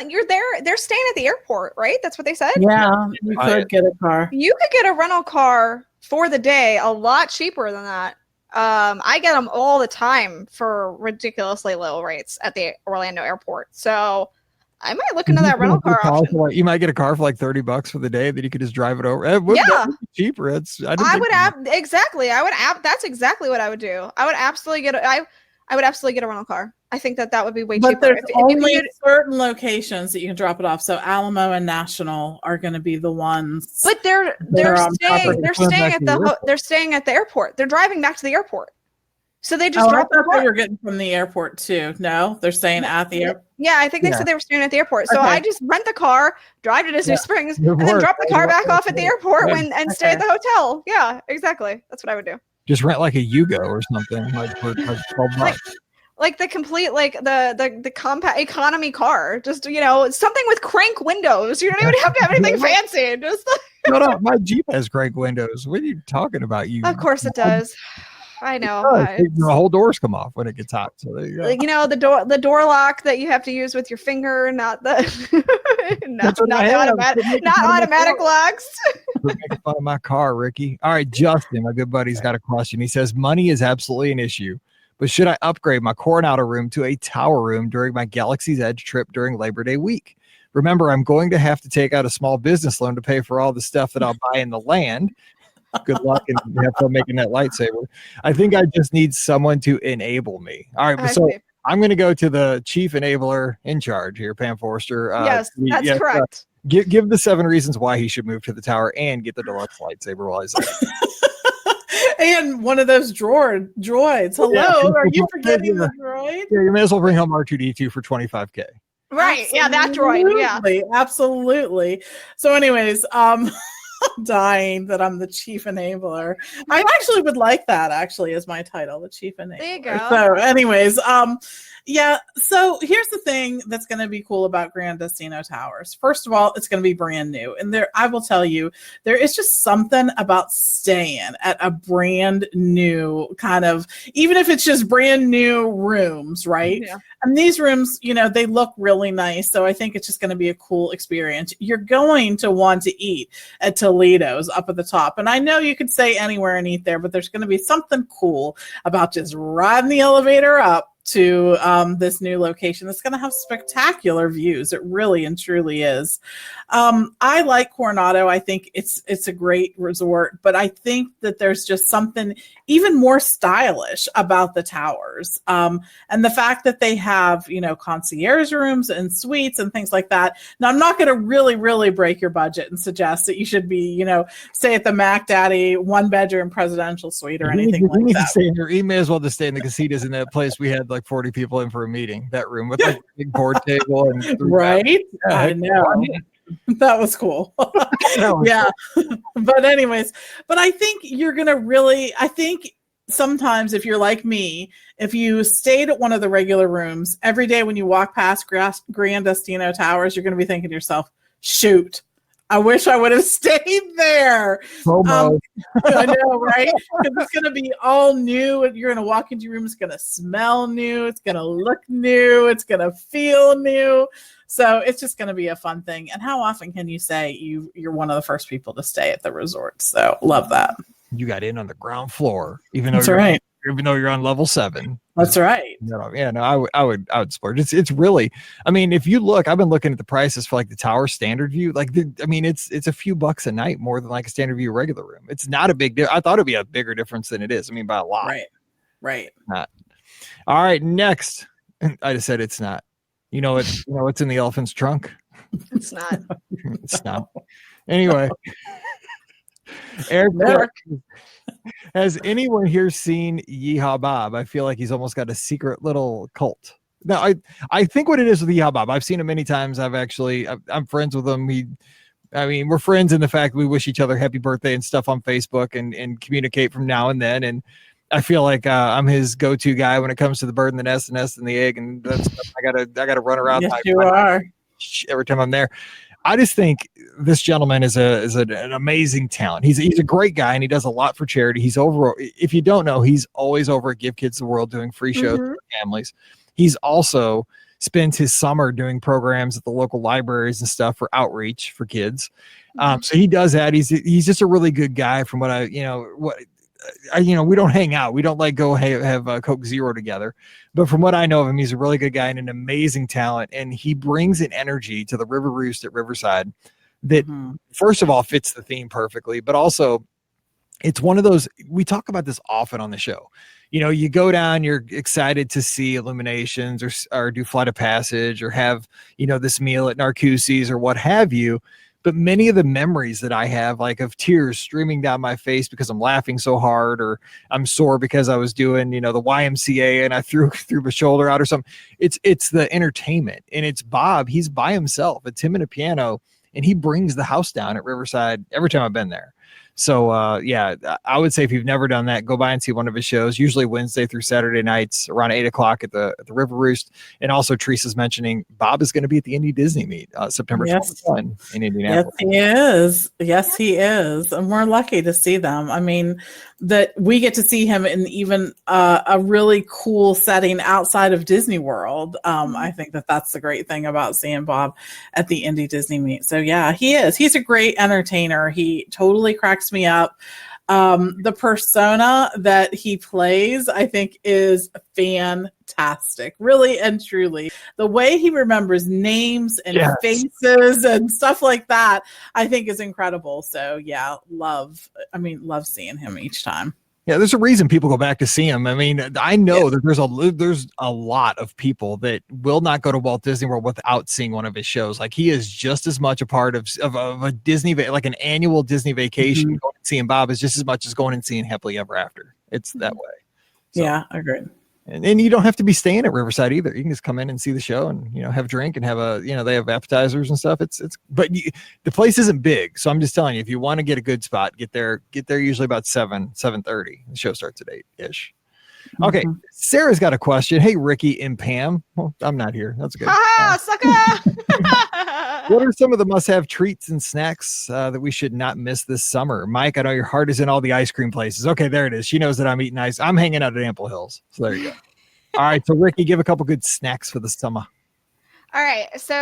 B: you're there. They're staying at the airport, right? That's what they said?
C: Yeah, you could get a car.
B: You could get a rental car for the day a lot cheaper than that. I get them all the time for ridiculously low rates at the Orlando airport. So I might look into that rental car option.
A: You might get a car for like $30 for the day that you could just drive it over.
B: Yeah,
A: cheaper.
B: That's exactly what I would do. I would absolutely get a rental car. I think that would be way cheaper.
C: But there's only certain locations that you can drop it off. So Alamo and National are going to be the ones.
B: But they're staying at the airport. They're driving back to the airport. So they just drop the car.
C: They were getting from the airport too. No, they're staying at the airport.
B: Yeah, I think they said they were staying at the airport. So I just rent the car, drive to Disney Springs, and then drop the car back off at the airport and stay at the hotel. Yeah, exactly. That's what I would do.
A: Just rent like a Yugo or something, like for $12.
B: Like the complete, like the compact economy car, just, you know, something with crank windows. You don't even have to have anything fancy. Just
A: Shut up, my Jeep has crank windows. What are you talking about?
B: Of course it does. I know.
A: The whole doors come off when it gets hot. So there you go.
B: You know, the door lock that you have to use with your finger, not the not automatic locks.
A: We're making fun of my car, Ricky. All right, Justin, my good buddy's got a question. He says, money is absolutely an issue, but should I upgrade my Coronado room to a tower room during my Galaxy's Edge trip during Labor Day week? Remember, I'm going to have to take out a small business loan to pay for all the stuff that I'll buy in the land. Good luck and have fun making that lightsaber. I think I just need someone to enable me. All right, so I'm going to go to the chief enabler in charge here, Pam Forster.
B: Yes, that's correct.
A: Give the 7 reasons why he should move to the tower and get the deluxe lightsaber while he's there.
C: And one of those droids. Hello, are you forgetting the droid?
A: Yeah, you may as well bring home R2D2 for $25K.
B: Right. Absolutely. Yeah, that droid. Yeah,
C: absolutely. So, anyways, I'm dying that I'm the chief enabler. I actually would like that as my title, the chief enabler.
B: There you go.
C: So, anyways, yeah. So here's the thing that's going to be cool about Gran Destino Towers. First of all, it's going to be brand new, and I will tell you, there is just something about staying at a brand new kind of, even if it's just brand new rooms, right? Yeah. And these rooms, you know, they look really nice. So I think it's just going to be a cool experience. You're going to want to eat at Toledo's up at the top. And I know you could say anywhere and eat there, but there's going to be something cool about just riding the elevator up to this new location. It's going to have spectacular views. It really and truly is. I like Coronado. I think it's a great resort, but I think that there's just something even more stylish about the towers. And the fact that they have, you know, concierge rooms and suites and things like that. Now, I'm not going to really break your budget and suggest that you should be, you know, stay at the Mac Daddy 1-bedroom presidential suite or anything like that.
A: You may as well just stay in the casitas in that place we had like 40 people in for a meeting, that room with like a big board table and
C: right. Yeah, I know. That was cool. Yeah. But anyways, but I think you're going to I think sometimes if you're like me, if you stayed at one of the regular rooms every day when you walk past Gran Destino Towers, you're going to be thinking to yourself, shoot, I wish I would have stayed there.
A: FOMO.
C: I know, right? Because it's going to be all new. And you're going to walk into your room. It's going to smell new. It's going to look new. It's going to feel new. So it's just going to be a fun thing. And how often can you say you're one of the first people to stay at the resort? So love that.
A: You got in on the ground floor, even
C: That's
A: though
C: right.
A: even though you're on level 7.
C: That's right.
A: Yeah, no, I would splurge. It's really, I mean, if you look, I've been looking at the prices for like the tower standard view. Like, it's a few bucks a night more than like a standard view regular room. It's not a big deal. I thought it'd be a bigger difference than it is. I mean, by a lot.
C: Right.
A: Not. All right, next. I just said it's not. You know what's in the elephant's trunk?
B: It's not.
A: It's not. Anyway, Eric. Has anyone here seen Yeehaw Bob? I feel like he's almost got a secret little cult. No, I think what it is with Yeehaw Bob, I've seen him many times. I'm friends with him. We're friends in the fact we wish each other happy birthday and stuff on Facebook and communicate from now and then. And I feel like I'm his go-to guy when it comes to the bird and the nest and the egg. And that's I gotta run around.
C: Yes, you are.
A: Every time I'm there. I just think this gentleman is an amazing talent. He's a great guy, and he does a lot for charity. He's over. If you don't know, he's always over at Give Kids the World doing free shows for families. He's also spends his summer doing programs at the local libraries and stuff for outreach for kids. So he does that. He's just a really good guy. From what we don't hang out. We don't like go have Coke Zero together. But from what I know of him, he's a really good guy and an amazing talent. And he brings an energy to the River Roost at Riverside that, first of all, fits the theme perfectly. But also, it's one of those, we talk about this often on the show. You go down, you're excited to see illuminations or do Flight of Passage or have, this meal at Narcoossee's or what have you. But many of the memories that I have, like of tears streaming down my face because I'm laughing so hard, or I'm sore because I was doing, the YMCA and I threw my shoulder out or something. It's the entertainment, and it's Bob. He's by himself. It's him and a piano, and he brings the house down at Riverside every time I've been there. So, I would say if you've never done that, go by and see one of his shows, usually Wednesday through Saturday nights around 8:00 at the River Roost. And also Teresa's mentioning Bob is going to be at the Indy Disney meet September 21 in Indianapolis.
C: Yes, he is. And we're lucky to see them. I mean, that we get to see him in even a really cool setting outside of Disney World. I think that's the great thing about seeing Bob at the Indy Disney meet. So yeah, he is. He's a great entertainer. He totally cracks me up. The persona that he plays, I think, is fantastic, really and truly. The way he remembers names and faces and stuff like that, I think is incredible. So yeah, love seeing him each time.
A: Yeah, there's a reason people go back to see him. I mean, I know that there's a lot of people that will not go to Walt Disney World without seeing one of his shows. Like, he is just as much a part of a Disney, like an annual Disney vacation. Going and seeing Bob is just as much as going and seeing Happily Ever After. It's that way. So,
C: yeah, I agree.
A: And you don't have to be staying at Riverside either. You can just come in and see the show and, have a drink and have they have appetizers and stuff. The place isn't big. So I'm just telling you, if you want to get a good spot, get there usually about 7:30. The show starts at 8-ish. Okay. Sarah's got a question. Hey, Rikki and Pam. Well, I'm not here. That's good.
B: Sucker.
A: What are some of the must-have treats and snacks that we should not miss this summer? Mike, I know your heart is in all the ice cream places. Okay, there it is. She knows that I'm eating ice. I'm hanging out at Ample Hills. So there you go. All right. So Rikki, give a couple good snacks for the summer.
B: All right, so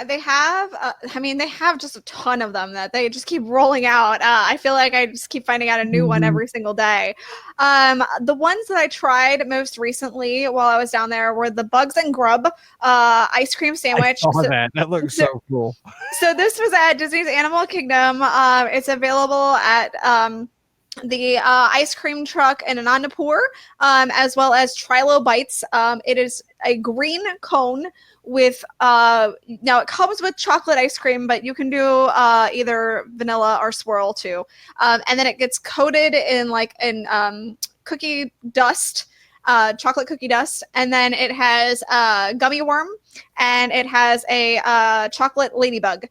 B: they have just a ton of them that they just keep rolling out. I feel like I just keep finding out a new one every single day. The ones that I tried most recently while I was down there were the Bugs and Grub ice cream sandwich.
A: I saw that. That looks so cool. So
B: this was at Disney's Animal Kingdom. It's available at the ice cream truck in Anandapur, as well as Trilo Bites. It is a green cone with now it comes with chocolate ice cream, but you can do either vanilla or swirl too, and then it gets coated in cookie dust, chocolate cookie dust, and then it has gummy worm, and it has a chocolate ladybug.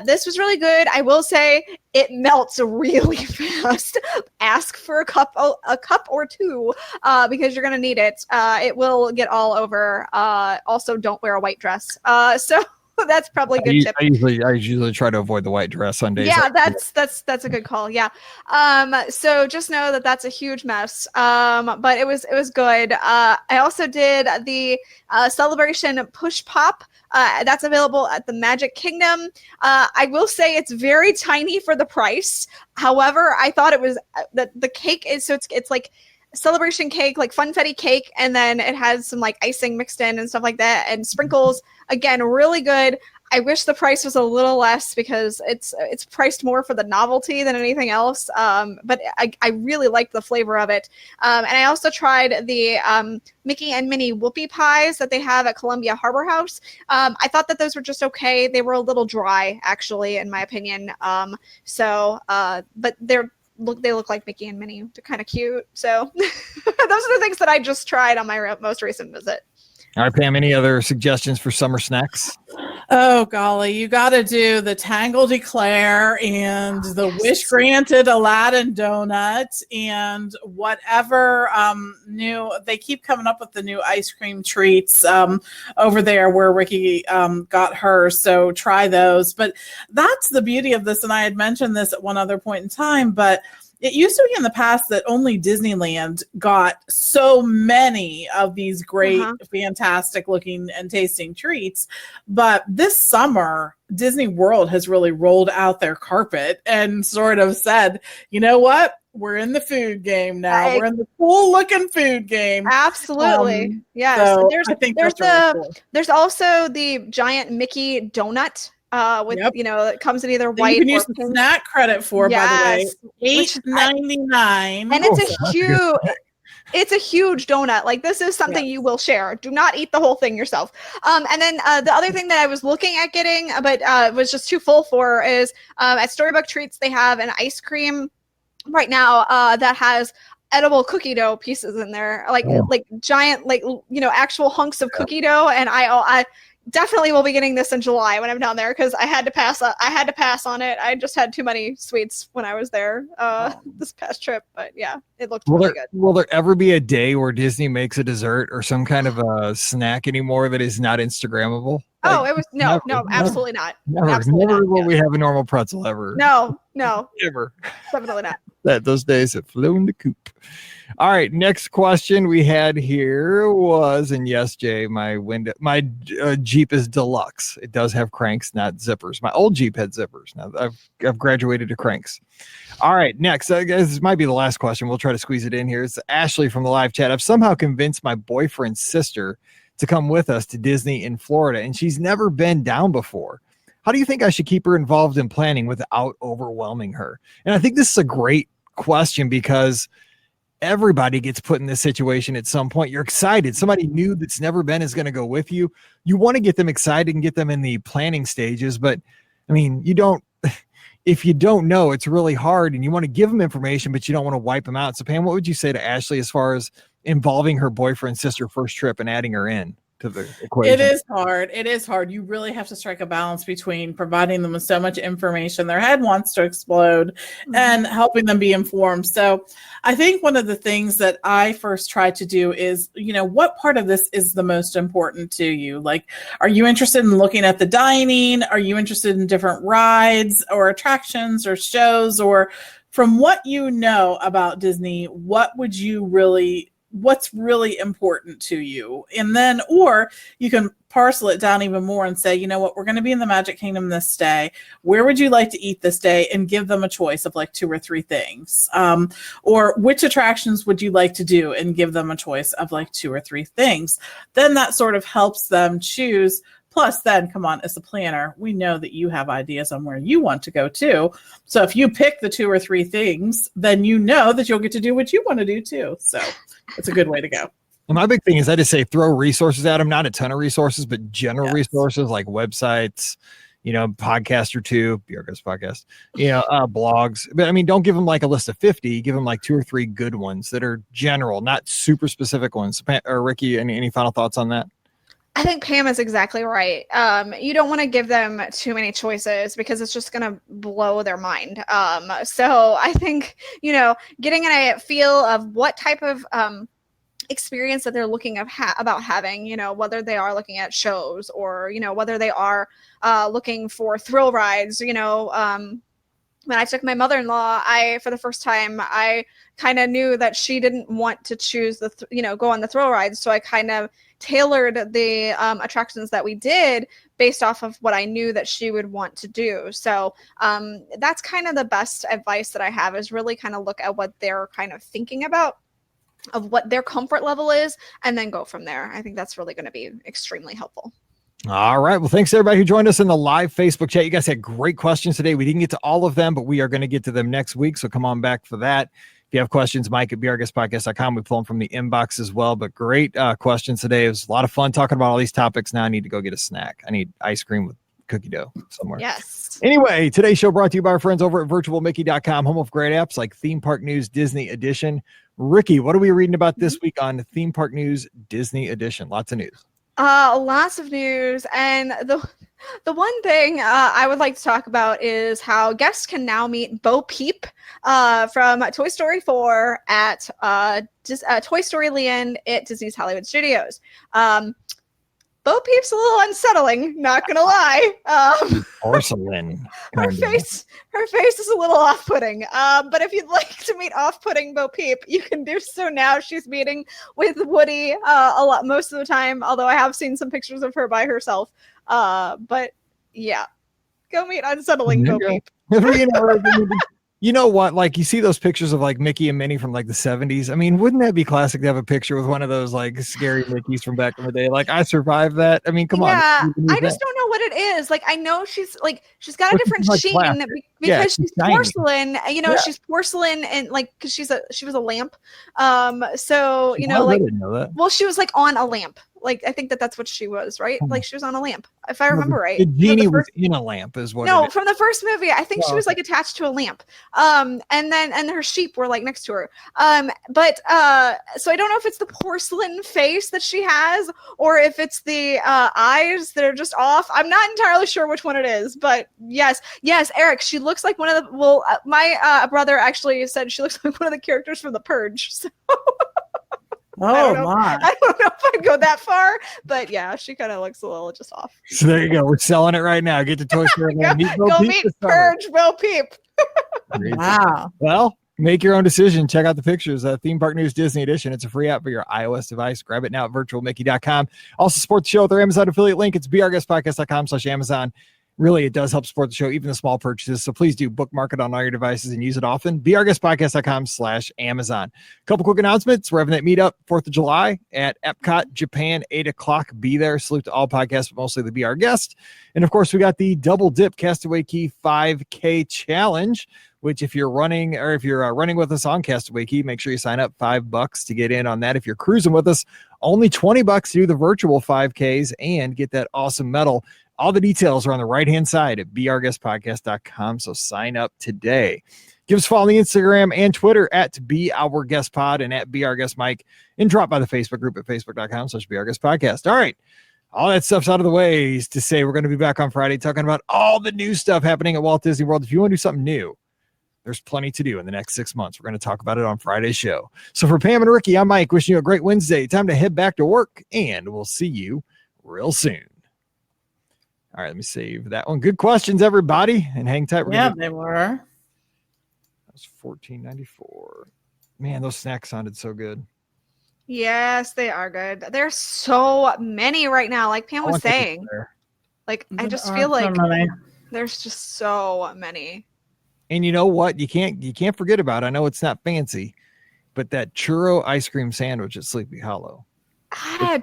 B: This was really good. I will say it melts really fast. Ask for a cup or two, because you're gonna need it. It will get all over. Also, don't wear a white dress. So That's probably a good tip.
A: I usually try to avoid the white dress on days.
B: Yeah, that's a good call. Yeah. So just know that that's a huge mess. But it was good. I also did the celebration push pop. That's available at the Magic Kingdom. I will say it's very tiny for the price. However, I thought it was the cake is so it's like celebration cake, like funfetti cake, and then it has some like icing mixed in and stuff like that, and sprinkles. Again, really good. I wish the price was a little less because it's priced more for the novelty than anything else. But I really liked the flavor of it. And I also tried the Mickey and Minnie whoopie pies that they have at Columbia Harbor House. I thought that those were just okay. They were a little dry, actually, in my opinion. But they look like Mickey and Minnie. They're kind of cute. So those are the things that I just tried on my most recent visit.
A: All right, Pam, any other suggestions for summer snacks?
C: Oh, golly, you got to do the Tangled Eclair and the Wish Granted Aladdin donut and whatever new. They keep coming up with the new ice cream treats over there where Rikki got hers. So try those. But that's the beauty of this. And I had mentioned this at one other point in time, but it used to be in the past that only Disneyland got so many of these great, fantastic looking and tasting treats. But this summer, Disney World has really rolled out their carpet and sort of said, you know what? We're in the food game now. We're in the cool looking food game.
B: Absolutely. Yes.
C: So I think that's really cool.
B: There's also the giant Mickey donut. It comes in either white
C: you can
B: or
C: use
B: pink.
C: The snack credit for, by the way, $8.99,
B: and it's a huge donut. Like, this is something you will share. Do not eat the whole thing yourself. And then the other thing that I was looking at getting, but was just too full for, is at Storybook Treats they have an ice cream right now that has edible cookie dough pieces in there, like giant, actual hunks of cookie dough. And I definitely will be getting this in July when I'm down there, because I had to pass on it. I just had too many sweets when I was there this past trip. But yeah, it looked really good.
A: Will there ever be a day where Disney makes a dessert or some kind of a snack anymore that is not Instagrammable?
B: Absolutely not.
A: Never will we have a normal pretzel ever.
B: No,
A: ever.
B: Definitely not.
A: Those days have flown the coop. All right, next question we had here was, and yes, Jay, my Jeep is deluxe. It does have cranks, not zippers. My old Jeep had zippers. Now I've graduated to cranks. All right, next, I guess this might be the last question. We'll try to squeeze it in here. It's Ashley from the live chat. I've somehow convinced my boyfriend's sister to come with us to Disney in Florida, and she's never been down before. How do you think I should keep her involved in planning without overwhelming her? And I think this is a great question, because everybody gets put in this situation at some point. You're excited. Somebody new that's never been is going to go with you. You want to get them excited and get them in the planning stages. But I mean, if you don't know, it's really hard, and you want to give them information, but you don't want to wipe them out. So Pam, what would you say to Ashley as far as involving her boyfriend's sister first trip and adding her in to the equation?
C: It is hard. You really have to strike a balance between providing them with so much information their head wants to explode and helping them be informed. So I think one of the things that I first try to do is, what part of this is the most important to you? Like, are you interested in looking at the dining? Are you interested in different rides or attractions or shows? Or from what you know about Disney, what's really important to you? And then, or you can parcel it down even more and say, you know what, we're going to be in the Magic Kingdom this day. Where would you like to eat this day? And give them a choice of like 2 or 3 things. Or which attractions would you like to do? And give them a choice of like 2 or 3 things. Then that sort of helps them choose. Plus, then, come on, as a planner, we know that you have ideas on where you want to go too. So if you pick the 2 or 3 things, then you know that you'll get to do what you want to do too. So it's a good way to go.
A: And my big thing is I just say throw resources at them, not a ton of resources, but general resources like websites, podcast or 2, BRGS podcast, blogs. But I mean, don't give them like a list of 50, give them like 2 or 3 good ones that are general, not super specific ones. Or Rikki, any final thoughts on that?
B: I think Pam is exactly right. You don't want to give them too many choices because it's just going to blow their mind. So I think, getting a feel of what type of experience that they're looking about having, whether they are looking at shows or, whether they are looking for thrill rides, when I took my mother-in-law, for the first time, I kind of knew that she didn't want to choose go on the thrill rides. So I kind of tailored the attractions that we did based off of what I knew that she would want to do. So that's kind of the best advice that I have, is really kind of look at what they're kind of thinking about, of what their comfort level is, and then go from there. I think that's really going to be extremely helpful.
A: All right. Well, thanks to everybody who joined us in the live Facebook chat. You guys had great questions today. We didn't get to all of them, but we are going to get to them next week. So come on back for that. If you have questions, Mike at beourguestpodcast.com. We pull them from the inbox as well. But great questions today. It was a lot of fun talking about all these topics. Now I need to go get a snack. I need ice cream with cookie dough somewhere.
B: Yes.
A: Anyway, today's show brought to you by our friends over at virtualmickey.com, home of great apps like Theme Park News Disney Edition. Rikki, what are we reading about this week on Theme Park News Disney Edition? Lots of news.
B: Lots of news, and the one thing I would like to talk about is how guests can now meet Bo Peep from Toy Story 4 at Toy Story Land at Disney's Hollywood Studios. Bo Peep's a little unsettling, not gonna lie.
A: Porcelain.
B: Her face is a little off-putting. But if you'd like to meet off-putting Bo Peep, you can do so now. She's meeting with Woody a lot most of the time, although I have seen some pictures of her by herself. But yeah, go meet unsettling Bo Peep.
A: You know what? Like, you see those pictures of like Mickey and Minnie from like the 70s. I mean, wouldn't that be classic to have a picture with one of those like scary Mickeys from back in the day? Like, I survived that. I mean, come on.
B: Yeah, I just don't know what it is. Like, I know she's got a different sheen because she's porcelain. She's porcelain, and like, because she was a lamp. So
A: I didn't know that.
B: Well, she was like on a lamp. Like, I think that's what she was, right? Like, she was on a lamp, if I remember right.
A: The genie was in a lamp, is what.
B: No, from the first movie, I think she was like attached to a lamp. And her sheep were like next to her. So I don't know if it's the porcelain face that she has, or if it's the eyes that are just off. I'm not entirely sure which one it is, but yes, Eric, she looks like one of the. Well, my brother actually said she looks like one of the characters from The Purge. So. I don't know if I'd go that far, but yeah, she kind of looks a little just off.
A: So there you go. We're selling it right now. Get to Toy Story.
B: Go meet Purge Bo Peep.
C: Wow.
A: Well, make your own decision. Check out the pictures. Theme Park News Disney Edition. It's a free app for your iOS device. Grab it now at virtualmickey.com. Also support the show with our Amazon affiliate link. It's beourguestpodcast.com/Amazon. Really, it does help support the show, even the small purchases. So please do bookmark it on all your devices and use it often. beourguestpodcast.com/Amazon. A couple quick announcements. We're having that meetup 4th of July at Epcot, Japan, 8 o'clock. Be there. Salute to all podcasts, but mostly the Be Our Guest. And of course, we got the Double Dip Castaway Key 5K Challenge, which if you're running with us on Castaway Key, make sure you sign up. $5 to get in on that. If you're cruising with us, only $20 to do the virtual 5Ks and get that awesome medal. All the details are on the right-hand side at beourguestpodcast.com, so sign up today. Give us a follow on the Instagram and Twitter at BeOurGuestPod and at BeOurGuestMike, and drop by the Facebook group at facebook.com/BeOurGuestPodcast. All right, all that stuff's out of the way is to say we're going to be back on Friday talking about all the new stuff happening at Walt Disney World. If you want to do something new, there's plenty to do in the next 6 months. We're going to talk about it on Friday's show. So for Pam and Rikki, I'm Mike, wishing you a great Wednesday. Time to head back to work, and we'll see you real soon. All right, let me save that one. Good questions, everybody, and hang tight.
C: They were.
A: That was $14.94. Man, those snacks sounded so good.
B: Yes, they are good. There's so many right now, like Pam was saying. Like, I just feel like there's just so many.
A: And you know what? You can't forget about it. I know it's not fancy, but that churro ice cream sandwich at Sleepy Hollow.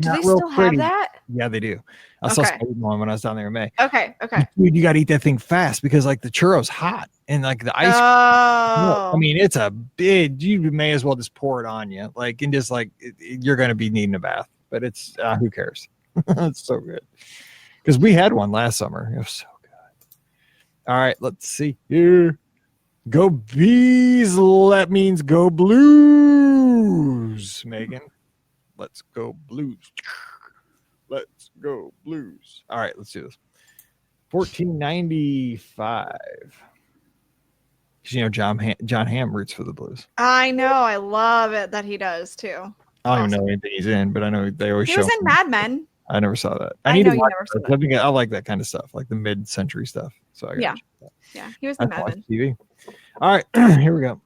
B: Do they still have that?
A: Yeah, they do. I saw one when I was down there in May.
B: Okay.
A: Dude, you got to eat that thing fast because like the churro's hot and like the ice cream. I mean, it's a big, you may as well just pour it on you. Like, and just like, you're going to be needing a bath, but it's, who cares? It's so good. Because we had one last summer. It was so good. All right, let's see here. Go Bees. That means go Blues, Megan. Let's go Blues. Let's go Blues. All right, let's do this. $14.95. Because John Hamm roots for the Blues.
B: I know. I love it that he does too.
A: I don't even know anything he's in, but I know they always
B: He
A: show
B: was in
A: him.
B: Mad Men.
A: I never saw that.
B: I
A: need
B: know
A: to
B: you
A: watch
B: never saw
A: that.
B: that.
A: I think I like that kind of stuff, like the mid-century stuff. So I
B: Yeah.
A: that.
B: Yeah, he was in Mad Men.
A: TV. All right, here we go.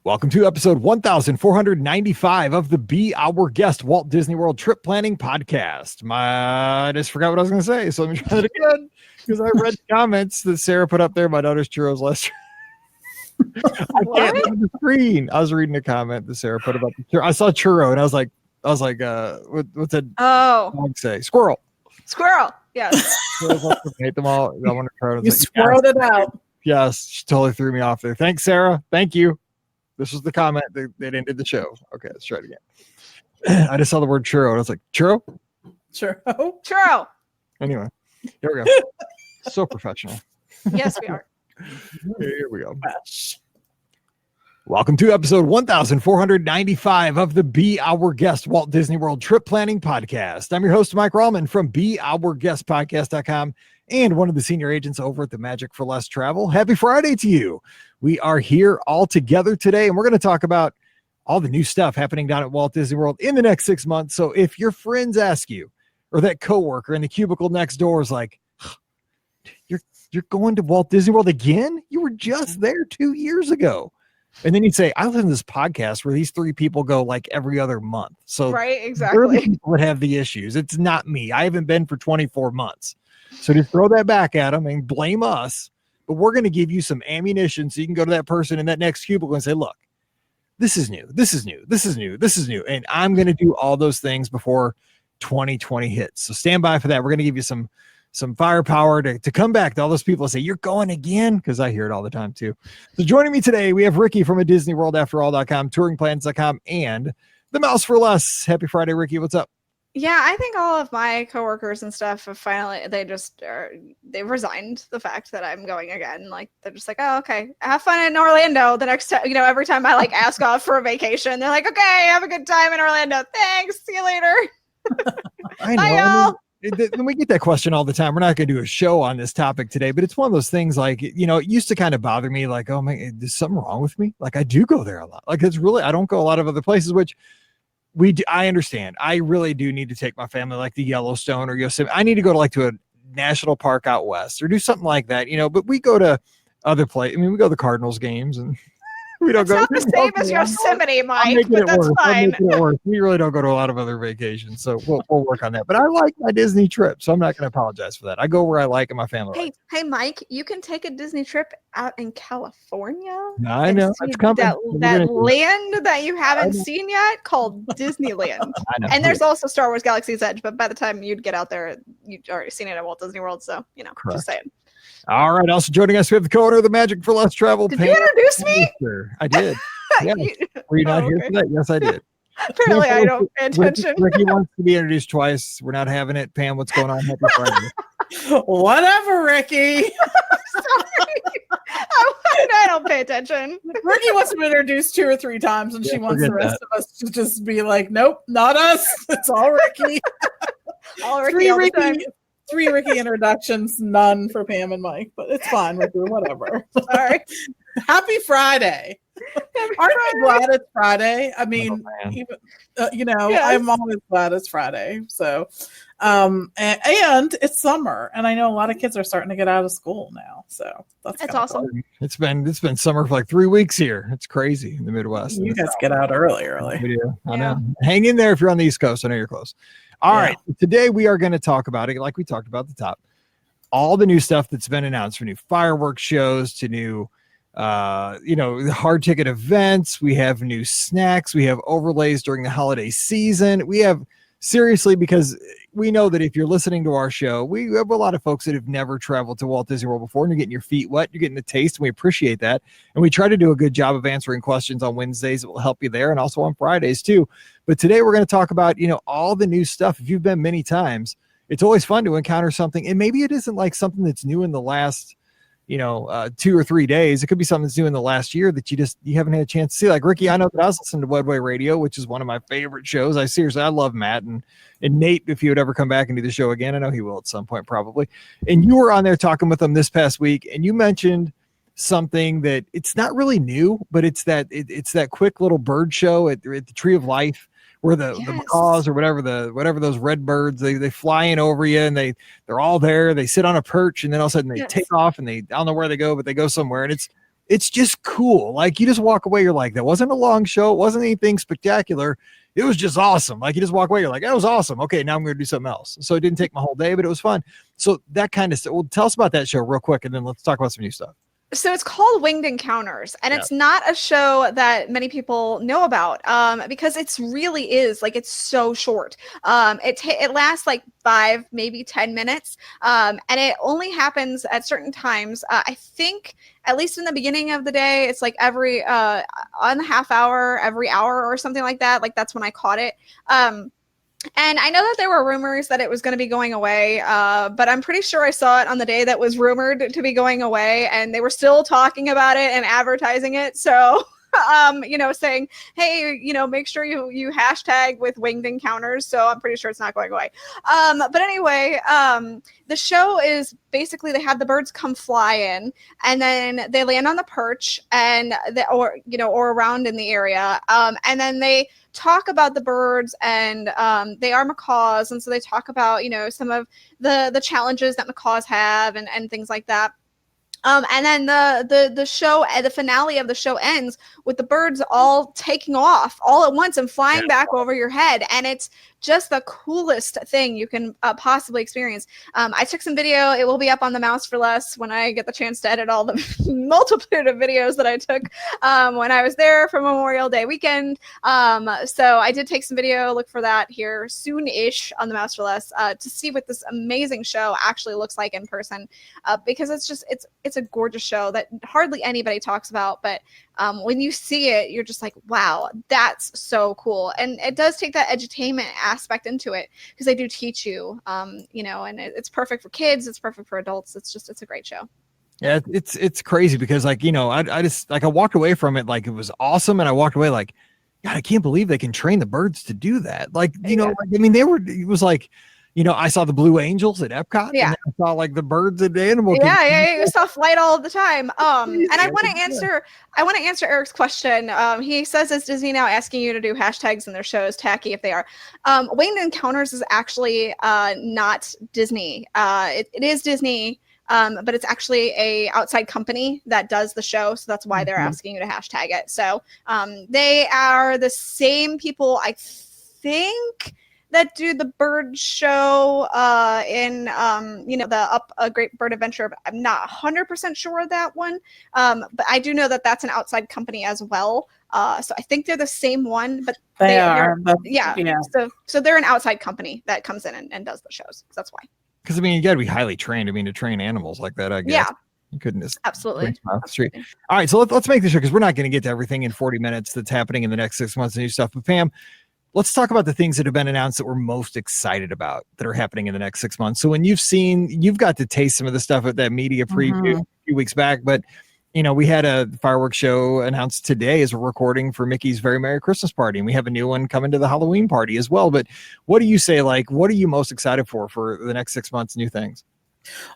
A: Welcome to episode 1495 of the Be Our Guest Walt Disney World Trip Planning Podcast. I just forgot what I was going to say, so let me try that again because I read comments that Sarah put up there. My daughter's churros last year. I can't look at the screen. I was reading a comment that Sarah put about the churro. I saw churro and I was like, what's that dog say? Squirrel.
B: Yes.
A: I hate them all. I want to try
C: You swirled it out.
A: Yes, she totally threw me off there. Thanks, Sarah. Thank you. This was the comment that ended the show. Okay, let's try it again. I just saw the word churro and I was like, churro?
B: Churro.
A: Anyway, here we go. So professional.
B: Yes, we are.
A: Here we go. Welcome to episode 1495 of the Be Our Guest Walt Disney World Trip Planning Podcast. I'm your host, Mike Rallman from BeOurGuestPodcast.com and one of the senior agents over at the Magic for Less Travel. Happy Friday to you. We are here all together today, and we're going to talk about all the new stuff happening down at Walt Disney World in the next 6 months. So if your friends ask you, or that coworker in the cubicle next door is like, you're going to Walt Disney World again? You were just there 2 years ago. And then you'd say, I listen to this podcast where these three people go like every other month. So
B: right,
A: they're
B: exactly.
A: the people that have the issues. It's not me. I haven't been for 24 months. So just throw that back at them and blame us. But we're going to give you some ammunition so you can go to that person in that next cubicle and say, look, this is new. This is new. This is new. This is new. And I'm going to do all those things before 2020 hits. So stand by for that. We're going to give you some firepower to come back to all those people and say, you're going again? Because I hear it all the time too. So joining me today, we have Rikki from a DisneyWorldAfterAll.com, touringplans.com, and the Mouse for Less. Happy Friday, Rikki. What's up?
B: Yeah, I think all of my coworkers and stuff have finally, they've resigned the fact that I'm going again. Like, they're just like, oh, okay, have fun in Orlando the next time. You know, every time I like ask off for a vacation, they're like, okay, have a good time in Orlando. Thanks. See you later.
A: I know.
B: Bye, y'all.
A: And we get that question all the time. We're not going to do a show on this topic today, but it's one of those things like, you know, it used to kind of bother me like, oh man, is something wrong with me? Like I do go there a lot. Like it's really, I don't go a lot of other places, which I understand. I really do need to take my family like the Yellowstone or Yosemite. I need to go to a national park out west or do something like that, you know, but we go to other places. I mean, we go to the Cardinals games and we don't go.
B: It's not the same as Yosemite, Mike, but that's fine.
A: We really don't go to a lot of other vacations, so we'll work on that. But I like my Disney trip, so I'm not going to apologize for that. I go where I like and my family likes.
B: Hey, Mike, you can take a Disney trip out in California.
A: I know it's coming.
B: That land that you haven't seen yet called Disneyland.
A: I know.
B: And there's also Star Wars Galaxy's Edge, but by the time you'd get out there, you'd already seen it at Walt Disney World. So, you know,
A: Correct.
B: Just saying.
A: All right. Also joining us, we have the co-owner of the Magic for Less Travel.
B: Did you introduce me?
A: I did. Yeah. Were you not here for that? Yes, I did.
B: Apparently, I don't pay attention.
A: Rikki wants to be introduced twice. We're not having it. Pam, what's going on? Happy Friday.
C: Whatever, Rikki.
B: Sorry. I don't pay attention.
C: Rikki wants to be introduced 2 or 3 times, and she wants the rest of us to just be like, nope, not us. It's all Rikki.
B: All Rikki all the time.
C: 3 Rikki introductions, none for Pam and Mike, but it's fine. We'll do whatever.
B: Sorry.
C: Happy Friday. Aren't you glad it's Friday? I mean, even, yes. I'm always glad it's Friday. So, and it's summer, and I know a lot of kids are starting to get out of school now. So that's
B: awesome.
A: Fun. It's been summer for like 3 weeks here. It's crazy in the Midwest.
C: You guys get out early.
A: We do. I know. Hang in there if you're on the East Coast. I know you're close. All right. Today we are going to talk about it, like we talked about at the top, all the new stuff that's been announced for new fireworks shows to new hard ticket events. We have new snacks. We have overlays during the holiday season. We have seriously, because we know that if you're listening to our show, we have a lot of folks that have never traveled to Walt Disney World before, and you're getting your feet wet, you're getting the taste, and we appreciate that. And we try to do a good job of answering questions on Wednesdays that will help you there, and also on Fridays too. But today we're going to talk about, all the new stuff. If you've been many times, it's always fun to encounter something, and maybe it isn't like something that's new in the last 2 or 3 days. It could be something that's new in the last year that you haven't had a chance to see. Like Rikki, I know that I was listening to Wedway Radio, which is one of my favorite shows. I love Matt and Nate. If he would ever come back and do the show again, I know he will at some point probably. And you were on there talking with them this past week, and you mentioned something that it's not really new, but it's that quick little bird show at the Tree of Life, where the macaws or whatever those red birds, they fly in over you, and they're all there. They sit on a perch, and then all of a sudden they take off, and I don't know where they go, but they go somewhere, and it's just cool. Like, you just walk away, you're like, that wasn't a long show, it wasn't anything spectacular, it was just awesome. Like, you just walk away, you're like, that was awesome. Okay, now I'm going to do something else. So it didn't take my whole day, but it was fun. So that kind of stuff. Well, tell us about that show real quick, and then let's talk about some new stuff.
B: So it's called Winged Encounters, and it's not a show that many people know about because it's really is like, it's so short. It lasts like 5, maybe 10 minutes, and it only happens at certain times. I think at least in the beginning of the day, it's like every on the half hour, every hour or something like that. Like, that's when I caught it. And I know that there were rumors that it was going to be going away, but I'm pretty sure I saw it on the day that was rumored to be going away, and they were still talking about it and advertising it. So, saying, hey, make sure you hashtag with Winged Encounters. So I'm pretty sure it's not going away. But anyway, the show is basically, they have the birds come fly in, and then they land on the perch or around in the area. And then they talk about the birds, and they are macaws, and so they talk about some of the challenges that macaws have and things like that. And then the show, the finale of the show ends with the birds all taking off all at once and flying back over your head. And it's just the coolest thing you can possibly experience. I took some video. It will be up on the Mouse for Less when I get the chance to edit all the multitude of videos that I took when I was there for Memorial Day weekend. So I did take some video. Look for that here soon-ish on the Mouse for Less to see what this amazing show actually looks like in person, because it's a gorgeous show that hardly anybody talks about, but when you see it, you're just like, wow, that's so cool. And it does take that edutainment aspect into it, because they do teach you, and it's perfect for kids, it's perfect for adults. It's a great show.
A: Yeah, it's crazy, because I just I walked away from it like it was awesome, and I walked away like, God, I can't believe they can train the birds to do that. Like, it was like, I saw the Blue Angels at Epcot.
B: Yeah.
A: And I saw like the birds at the Animal Kingdom.
B: Yeah. You saw Flight all the time. And I want to answer Eric's question. He says, is Disney now asking you to do hashtags in their shows? Tacky if they are. Winged Encounters is actually not Disney. It is Disney, but it's actually a outside company that does the show. So that's why they're asking you to hashtag it. So they are the same people, I think, that do the bird show in the Up a Great Bird Adventure. I'm not 100% sure of that one, but I do know that that's an outside company as well. So I think they're the same one, but they are. Yeah. So they're an outside company that comes in and does the shows. So that's why.
A: Because you got to be highly trained. To train animals like that, I guess. Yeah. You couldn't just
B: absolutely.
A: All right, so let's make the show, because we're not going to get to everything in 40 minutes that's happening in the next 6 months and new stuff. But Pam, let's talk about the things that have been announced that we're most excited about that are happening in the next 6 months. So when you've got to taste some of the stuff at that media preview a few weeks back, but we had a fireworks show announced today as we're recording for Mickey's Very Merry Christmas Party, and we have a new one coming to the Halloween party as well. But what do you say, like, what are you most excited for the next 6 months, new things?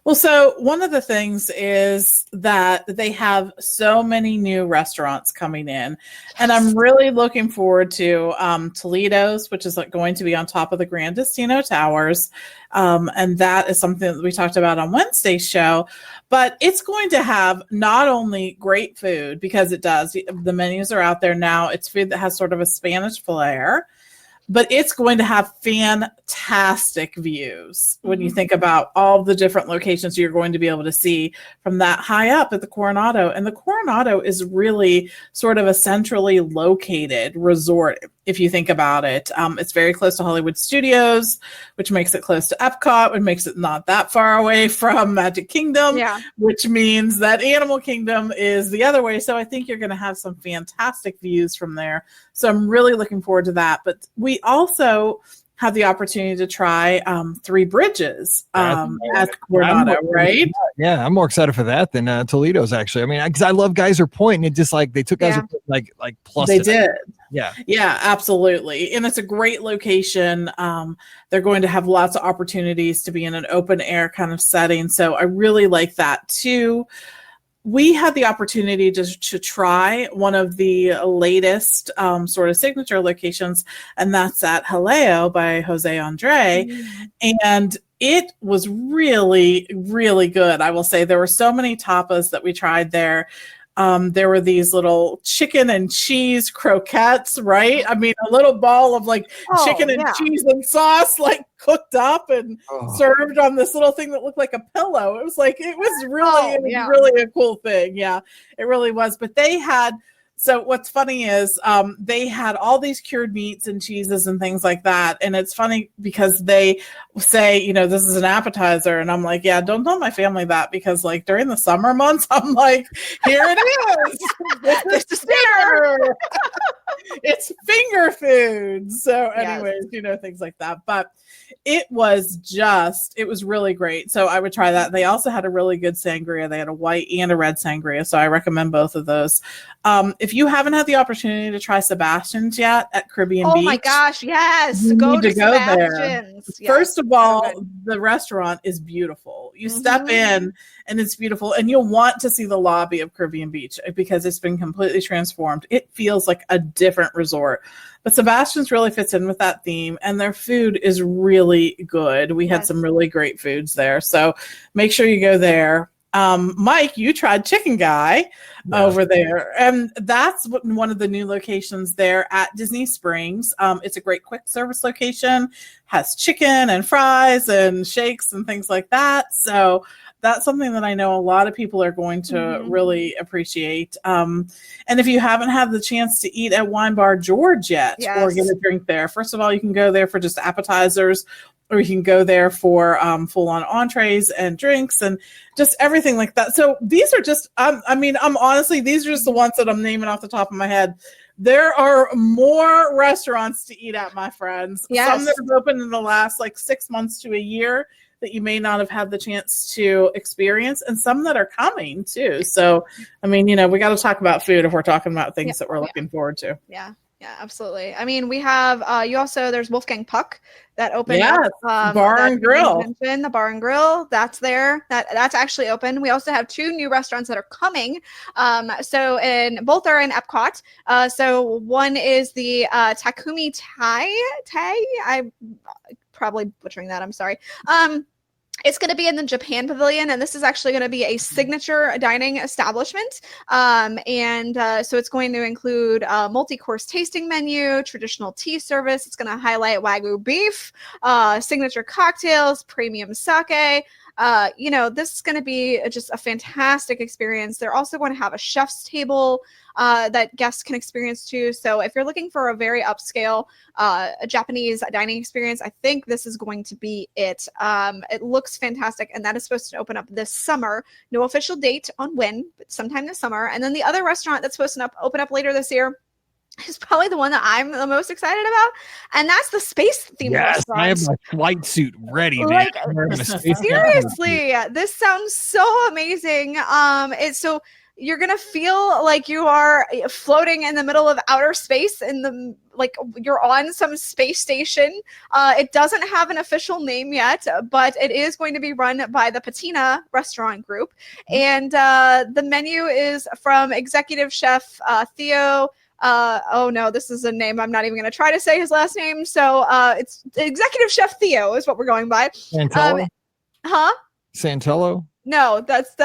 C: Well, so one of the things is that they have so many new restaurants coming in, and I'm really looking forward to Toledo's, which is going to be on top of the Gran Destino Towers. And that is something that we talked about on Wednesday's show, but it's going to have not only great food, because it does, the menus are out there now. It's food that has sort of a Spanish flair, but it's going to have fantastic views when you think about all the different locations you're going to be able to see from that high up at the Coronado. And the Coronado is really sort of a centrally located resort, if you think about it. It's very close to Hollywood Studios, which makes it close to Epcot, which makes it not that far away from Magic Kingdom, which means that Animal Kingdom is the other way. So I think you're going to have some fantastic views from there. So I'm really looking forward to that. But we also have the opportunity to try Three Bridges at Coronado, right?
A: Yeah, I'm more excited for that than Toledo's, actually. Because I love Geyser Point, and it just like they took Geyser Point, like plus
C: they did.
A: Yeah,
C: absolutely. And it's a great location. They're going to have lots of opportunities to be in an open air kind of setting. So I really like that too. we had the opportunity to try one of the latest sort of signature locations, and that's at Jaleo by Jose Andre. And it was really, really good. I will say there were so many tapas that we tried there. There were these little chicken and cheese croquettes, right? I mean, a little ball of like chicken and cheese and sauce, like cooked up and served on this little thing that looked like a pillow. It was like, it was really a cool thing. Yeah, it really was. But they had, so what's funny is they had all these cured meats and cheeses and things like that. And it's funny because they say, you know, this is an appetizer. And I'm like, yeah, don't tell my family that, because like during the summer months, I'm like, here it is. This is dinner. It's finger food. So anyways, you know, things like that. But it was really great. So I would try that. They also had a really good sangria. They had a white and a red sangria. So I recommend both of those. If you haven't had the opportunity to try Sebastian's yet at Caribbean Beach.
B: Oh my gosh, yes.
C: You
B: go
C: need to go there.
B: Yes.
C: First of all, the restaurant is beautiful. You step in and it's beautiful, and you'll want to see the lobby of Caribbean Beach because it's been completely transformed. It feels like a different resort. But Sebastian's really fits in with that theme, and their food is really good. We had some really great foods there. So make sure you go there. Mike, you tried Chicken Guy over there, and that's one of the new locations there at Disney Springs. It's a great quick service location, has chicken and fries and shakes and things like that. So that's something that I know a lot of people are going to really appreciate. And if you haven't had the chance to eat at Wine Bar George yet or get a drink there, first of all, you can go there for just appetizers, or you can go there for full-on entrees and drinks and just everything like that. So these are just, honestly, these are just the ones that I'm naming off the top of my head. There are more restaurants to eat at, my friends.
B: Yes.
C: Some that have opened in the last 6 months to a year that you may not have had the chance to experience, and some that are coming too. So, we got to talk about food if we're talking about things that we're looking forward to.
B: Yeah. Yeah, absolutely. I mean, we have there's Wolfgang Puck that opened up
C: Bar and Grill.
B: The Bar and Grill, that's there. That's actually open. We also have 2 new restaurants that are coming. Both are in Epcot. So one is the Takumi Thai. I'm probably butchering that. I'm sorry. It's going to be in the Japan Pavilion, and this is actually going to be a signature dining establishment. So it's going to include a multi-course tasting menu, traditional tea service. It's going to highlight Wagyu beef, signature cocktails, premium sake. This is going to be just a fantastic experience. They're also going to have a chef's table that guests can experience too. So if you're looking for a very upscale a Japanese dining experience, I think this is going to be it. It looks fantastic, and that is supposed to open up this summer. No official date on when, but sometime this summer. And then the other restaurant that's supposed to open up later this year is probably the one that I'm the most excited about, and that's the space themed restaurant.
A: I have my flight suit ready.
B: Seriously, this sounds so amazing. So you're gonna feel like you are floating in the middle of outer space you're on some space station. It doesn't have an official name yet, but it is going to be run by the Patina Restaurant Group, and the menu is from executive chef Theo. This is a name I'm not even going to try to say his last name. So it's Executive Chef Theo is what we're going by.
A: Santello? Santello?
B: No, that's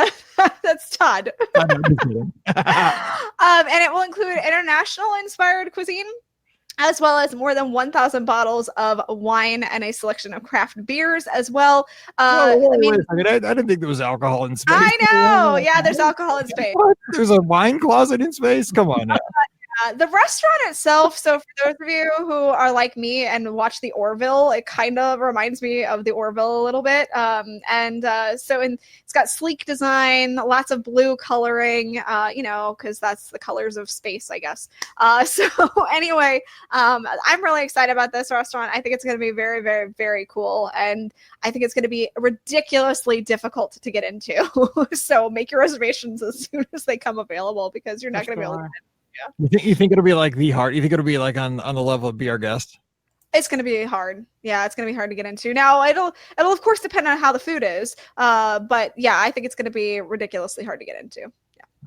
B: Todd. And it will include international inspired cuisine, as well as more than 1,000 bottles of wine and a selection of craft beers as well.
A: Wait a second. I didn't think there was alcohol in space.
B: I know. Yeah, there's alcohol in space.
A: What? There's a wine closet in space? Come on now.
B: The restaurant itself, so for those of you who are like me and watch the Orville, it kind of reminds me of the Orville a little bit. It's got sleek design, lots of blue coloring, because that's the colors of space, I guess. I'm really excited about this restaurant. I think it's going to be very, very, very cool. And I think it's going to be ridiculously difficult to get into. So make your reservations as soon as they come available, because you're not going to be able to.
A: Yeah. You think it'll be like the hard? You think it'll be like on the level of Be Our Guest?
B: It's going to be hard. Yeah, it's going to be hard to get into. Now, it'll of course depend on how the food is. But yeah, I think it's going to be ridiculously hard to get into.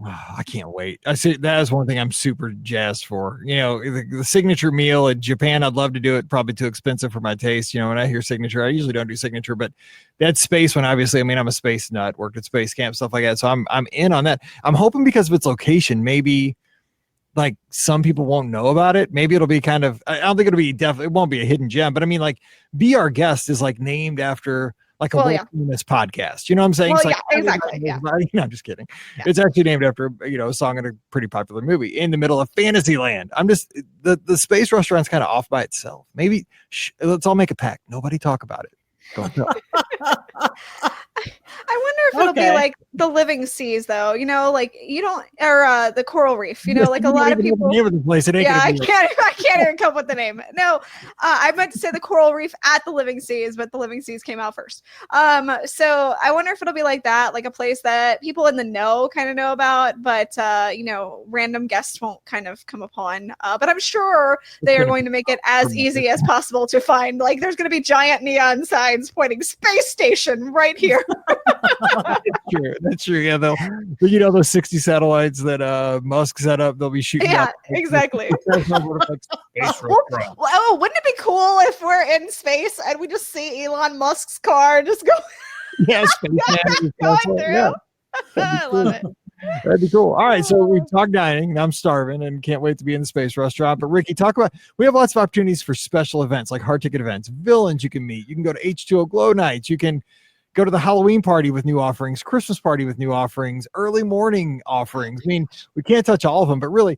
A: I can't wait. I see that is one thing I'm super jazzed for. The signature meal in Japan, I'd love to do it. Probably too expensive for my taste. When I hear signature, I usually don't do signature, but that space one, obviously, I'm a space nut, worked at space camp, stuff like that. So I'm in on that. I'm hoping because of its location, maybe like some people won't know about it. Maybe it'll be kind of, I don't think it'll be it won't be a hidden gem, but I mean, like, Be Our Guest is like named after like a world famous podcast. You know what I'm saying?
B: Well,
A: It's like,
B: exactly. Yeah.
A: No, I'm just kidding.
B: Yeah.
A: It's actually named after, a song in a pretty popular movie in the middle of Fantasyland. I'm just, the space restaurant's kind of off by itself. Maybe let's all make a pact. Nobody talk about it. Don't tell.
B: I wonder if it'll be like the Living Seas, though. Like you don't, or the Coral Reef. Like a lot of people.
A: The name of the place. It ain't
B: I can't even come up with the name. No, I meant to say the Coral Reef at the Living Seas, but the Living Seas came out first. So I wonder if it'll be like that, like a place that people in the know kind of know about, but random guests won't kind of come upon. But I'm sure they are going to make it as easy as possible to find. Like there's going to be giant neon signs pointing space station right here.
A: That's true. Yeah, those 60 satellites that Musk set up, they'll be shooting.
B: Yeah, exactly. Wouldn't it be cool if we're in space and we just see Elon Musk's car just go?
A: Yeah,
B: going through. Yeah. I love it.
A: That'd be cool. All right, so we talked dining. Now I'm starving and can't wait to be in the space restaurant. But Rikki, we have lots of opportunities for special events, like hard ticket events, villains you can meet. You can go to H2O Glow Nights. You can go to the Halloween party with new offerings, Christmas party with new offerings, early morning offerings. I mean, we can't touch all of them, but really,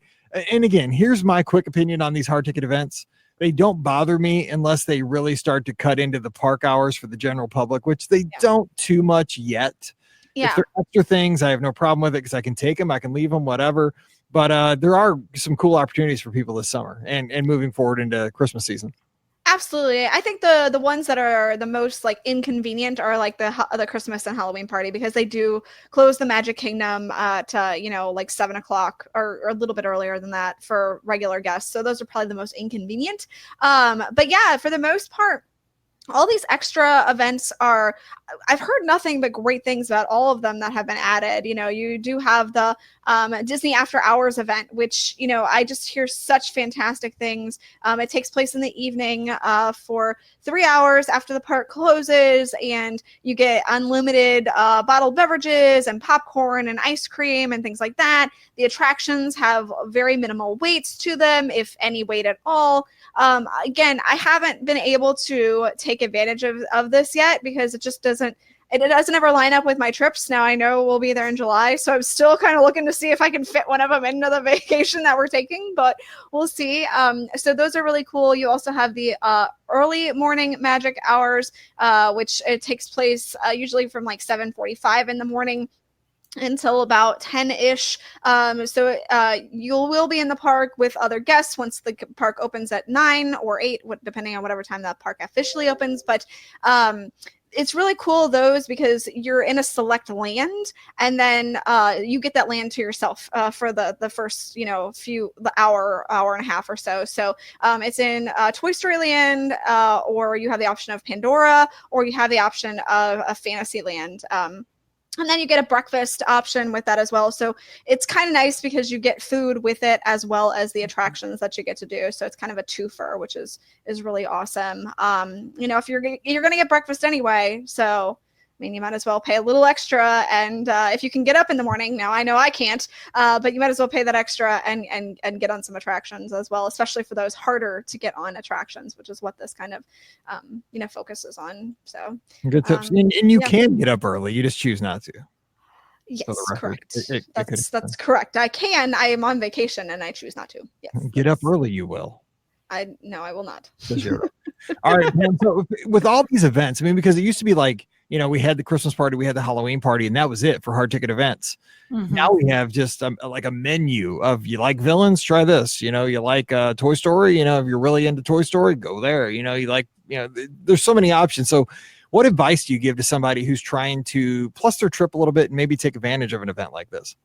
A: and again, here's my quick opinion on these hard ticket events. They don't bother me unless they really start to cut into the park hours for the general public, which they don't too much yet.
B: Yeah.
A: If they're extra things, I have no problem with it because I can take them, I can leave them, whatever. But there are some cool opportunities for people this summer and moving forward into Christmas season.
B: Absolutely. I think the ones that are the most like inconvenient are like the Christmas and Halloween party, because they do close the Magic Kingdom at like 7:00 or a little bit earlier than that for regular guests. So those are probably the most inconvenient. But yeah, for the most part, all these extra events I've heard nothing but great things about all of them that have been added. You do have the Disney After Hours event, which, I just hear such fantastic things. It takes place in the evening for 3 hours after the park closes, and you get unlimited bottled beverages and popcorn and ice cream and things like that. The attractions have very minimal waits to them, if any wait at all. Again, I haven't been able to take advantage of this yet because it just doesn't ever line up with my trips. Now I know we'll be there in July, so I'm still kind of looking to see if I can fit one of them into the vacation that we're taking, but we'll see. So those are really cool. You also have the early morning magic hours, which it takes place usually from like 7:45 in the morning until about 10-ish. So you will be in the park with other guests once the park opens at 9 or 8, depending on whatever time the park officially opens. But it's really cool because you're in a select land, and then you get that land to yourself for the first the hour and a half or so. So it's in Toy Story Land, or you have the option of Pandora, or you have the option of a Fantasyland. And then you get a breakfast option with that as well. So it's kind of nice because you get food with it as well as the attractions that you get to do. So it's kind of a twofer, which is really awesome. If you're going to get breakfast anyway, so I mean, you might as well pay a little extra. And if you can get up in the morning, now I know I can't, but you might as well pay that extra and get on some attractions as well, especially for those harder to get on attractions, which is what this kind of, focuses on. So
A: good tips. And you can get up early. You just choose not to.
B: Yes, correct. That's correct. I am on vacation and I choose not to. Yes.
A: Get up early. You will.
B: No, I will not.
A: All right. So with all these events, I mean, because it used to be like, we had the Christmas party, we had the Halloween party, and that was it for hard ticket events. Mm-hmm. Now we have just like a menu of, you like villains, try this. You like Toy Story. If you're really into Toy Story, go there. You like, there's so many options. So what advice do you give to somebody who's trying to plus their trip a little bit and maybe take advantage of an event like this?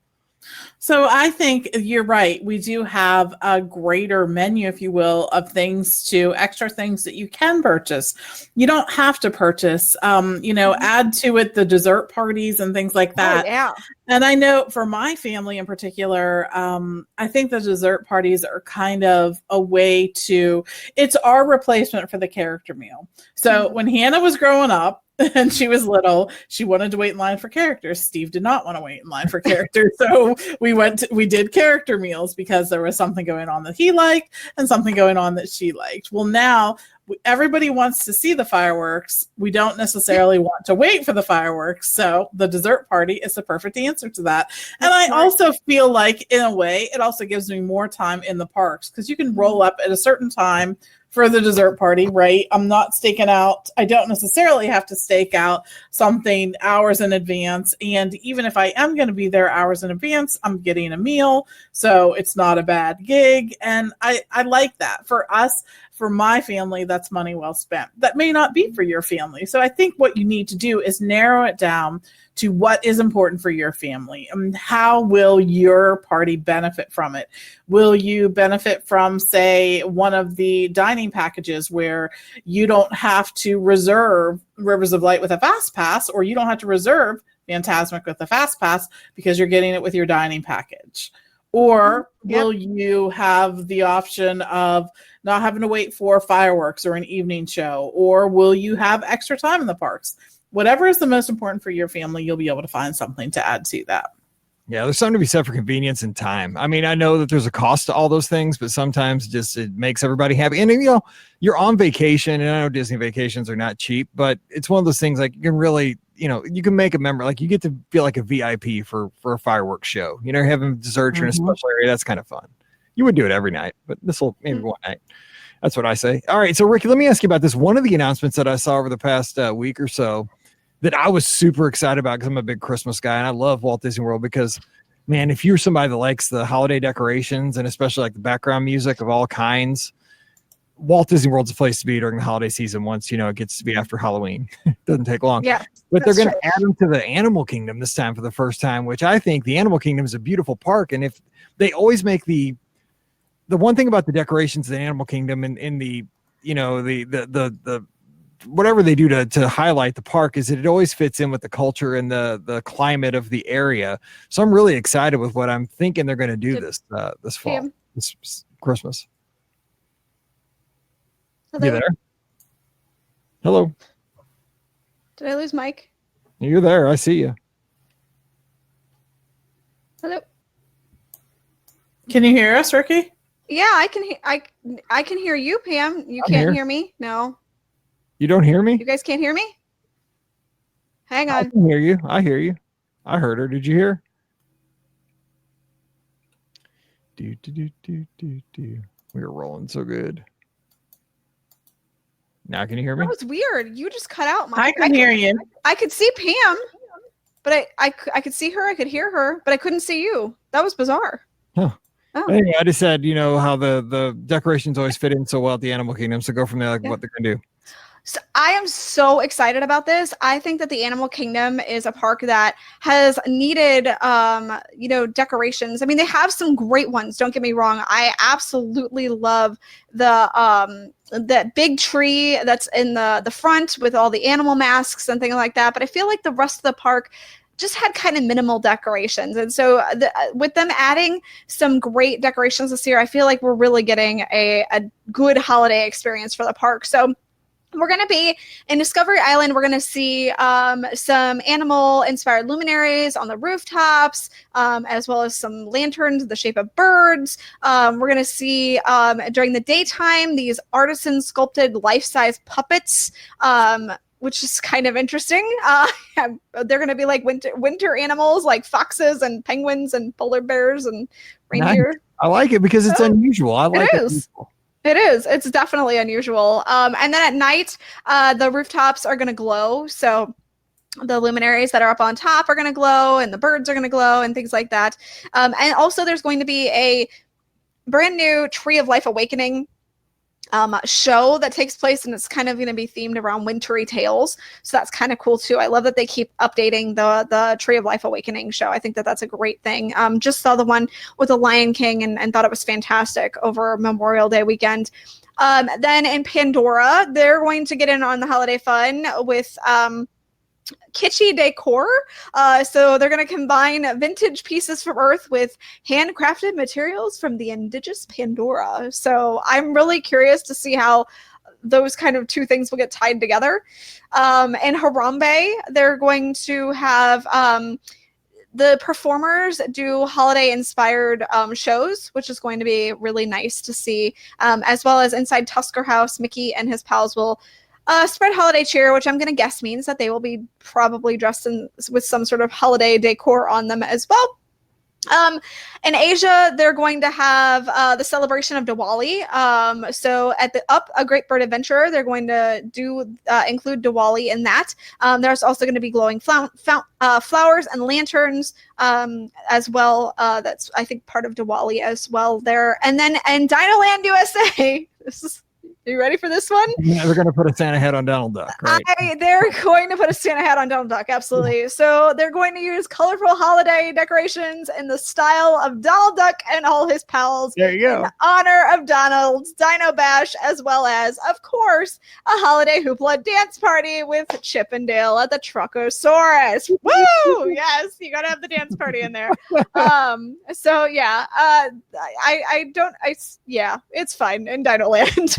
C: So I think you're right. We do have a greater menu, if you will, of extra things that you can purchase. You don't have to purchase, add to it the dessert parties and things like that.
B: Oh, yeah.
C: And I know for my family in particular, I think the dessert parties are kind of a way it's our replacement for the character meal. So when Hannah was growing up, and she was little, she wanted to wait in line for characters. Steve did not want to wait in line for characters. So we did character meals because there was something going on that he liked and something going on that she liked. Well, now everybody wants to see the fireworks. We don't necessarily want to wait for the fireworks. So the dessert party is the perfect answer to that. And I also feel like, in a way, it also gives me more time in the parks because you can roll up at a certain time for the dessert party, right? I'm not staking out. I don't necessarily have to stake out something hours in advance. And even if I am going to be there hours in advance, I'm getting a meal. So it's not a bad gig. And I like that. For us, for my family, that's money well spent. That may not be for your family. So I think what you need to do is narrow it down to what is important for your family and how will your party benefit from it. Will you benefit from, say, one of the dining packages where you don't have to reserve Rivers of Light with a Fastpass, or you don't have to reserve Fantasmic with a Fastpass because you're getting it with your dining package? Or will you have the option of not having to wait for fireworks or an evening show? Or will you have extra time in the parks? Whatever is the most important for your family, you'll be able to find something to add to that.
A: Yeah, there's something to be said for convenience and time. I mean, I know that there's a cost to all those things, but sometimes just it makes everybody happy. And, you're on vacation, and I know Disney vacations are not cheap, but it's one of those things like you can really, you can make a memory. Like you get to feel like a VIP for a fireworks show. Having dessert in a special area, that's kind of fun. You would do it every night, but this will maybe one night. That's what I say. All right, so Rikki, let me ask you about this. One of the announcements that I saw over the past week or so that I was super excited about because I'm a big Christmas guy and I love Walt Disney World because, man, if you're somebody that likes the holiday decorations and especially like the background music of all kinds, Walt Disney World's a place to be during the holiday season once, it gets to be after Halloween. It doesn't take long.
B: Yeah.
A: But they're going to add them to the Animal Kingdom this time for the first time, which I think the Animal Kingdom is a beautiful park. And if they always make the one thing about the decorations of the Animal Kingdom and in the, the whatever they do to highlight the park is that it always fits in with the culture and the climate of the area. So I'm really excited with what I'm thinking they're going to do this fall, this Christmas.
B: Hello?
A: You there? Hello.
B: Did I lose Mike?
A: You're there. I see you.
B: Hello.
C: Can you hear us, Rikki?
B: Yeah, I can. I can hear you, Pam. You can't hear me. No.
A: You don't hear me?
B: You guys can't hear me? Hang on.
A: I can hear you. I hear you. I heard her. Did you hear? Do. We were rolling so good. Now can you hear me?
B: That was weird. You just cut out.
C: I can hear you.
B: I could see Pam, but I could see her. I could hear her, but I couldn't see you. That was bizarre.
A: Huh.
B: Oh.
A: Anyway, I just said, how the decorations always fit in so well at the Animal Kingdom. So go from there, what they're going to do.
B: So I am so excited about this. I think that the Animal Kingdom is a park that has needed, decorations. I mean, they have some great ones. Don't get me wrong. I absolutely love that big tree that's in the front with all the animal masks and things like that. But I feel like the rest of the park just had kind of minimal decorations. And so with them adding some great decorations this year, I feel like we're really getting a good holiday experience for the park. So we're going to be in Discovery Island. We're going to see some animal-inspired luminaries on the rooftops, as well as some lanterns in the shape of birds. We're going to see, during the daytime, these artisan-sculpted life-size puppets, which is kind of interesting. They're going to be like winter animals, like foxes and penguins and polar bears and reindeer.
A: Nice. I like it because it's unusual. I like it.
B: It is. It's definitely unusual. And then at night, the rooftops are going to glow. So the luminaries that are up on top are going to glow and the birds are going to glow and things like that. And also there's going to be a brand new Tree of Life Awakening show that takes place, and it's kind of going to be themed around wintry tales. So that's kind of cool too. I love that they keep updating the Tree of Life Awakening show. I think that that's a great thing. Just saw the one with the Lion King and thought it was fantastic over Memorial Day weekend. Then in Pandora, they're going to get in on the holiday fun with kitschy decor. So they're going to combine vintage pieces from Earth with handcrafted materials from the indigenous Pandora. So I'm really curious to see how those kind of two things will get tied together. In Harambe, they're going to have the performers do holiday-inspired shows, which is going to be really nice to see, as well as inside Tusker House, Mickey and his pals will spread holiday cheer, which I'm going to guess means that they will be probably dressed with some sort of holiday decor on them as well. In Asia, they're going to have the celebration of Diwali. So at the A Great Bird Adventure, they're going to include Diwali in that. There's also going to be glowing flowers and lanterns as well. That's, I think, part of Diwali as well there. And then in Dinoland USA, are you ready for this one?
A: Yeah, they're going to put a Santa hat on Donald Duck, right?
B: They're going to put a Santa hat on Donald Duck, absolutely. So they're going to use colorful holiday decorations in the style of Donald Duck and all his pals.
A: There you go.
B: In honor of Donald's Dino Bash, as well as, of course, a holiday hoopla dance party with Chip and Dale at the Truckosaurus. Woo! Yes, you got to have the dance party in there. So yeah, yeah, it's fine in Dino Land.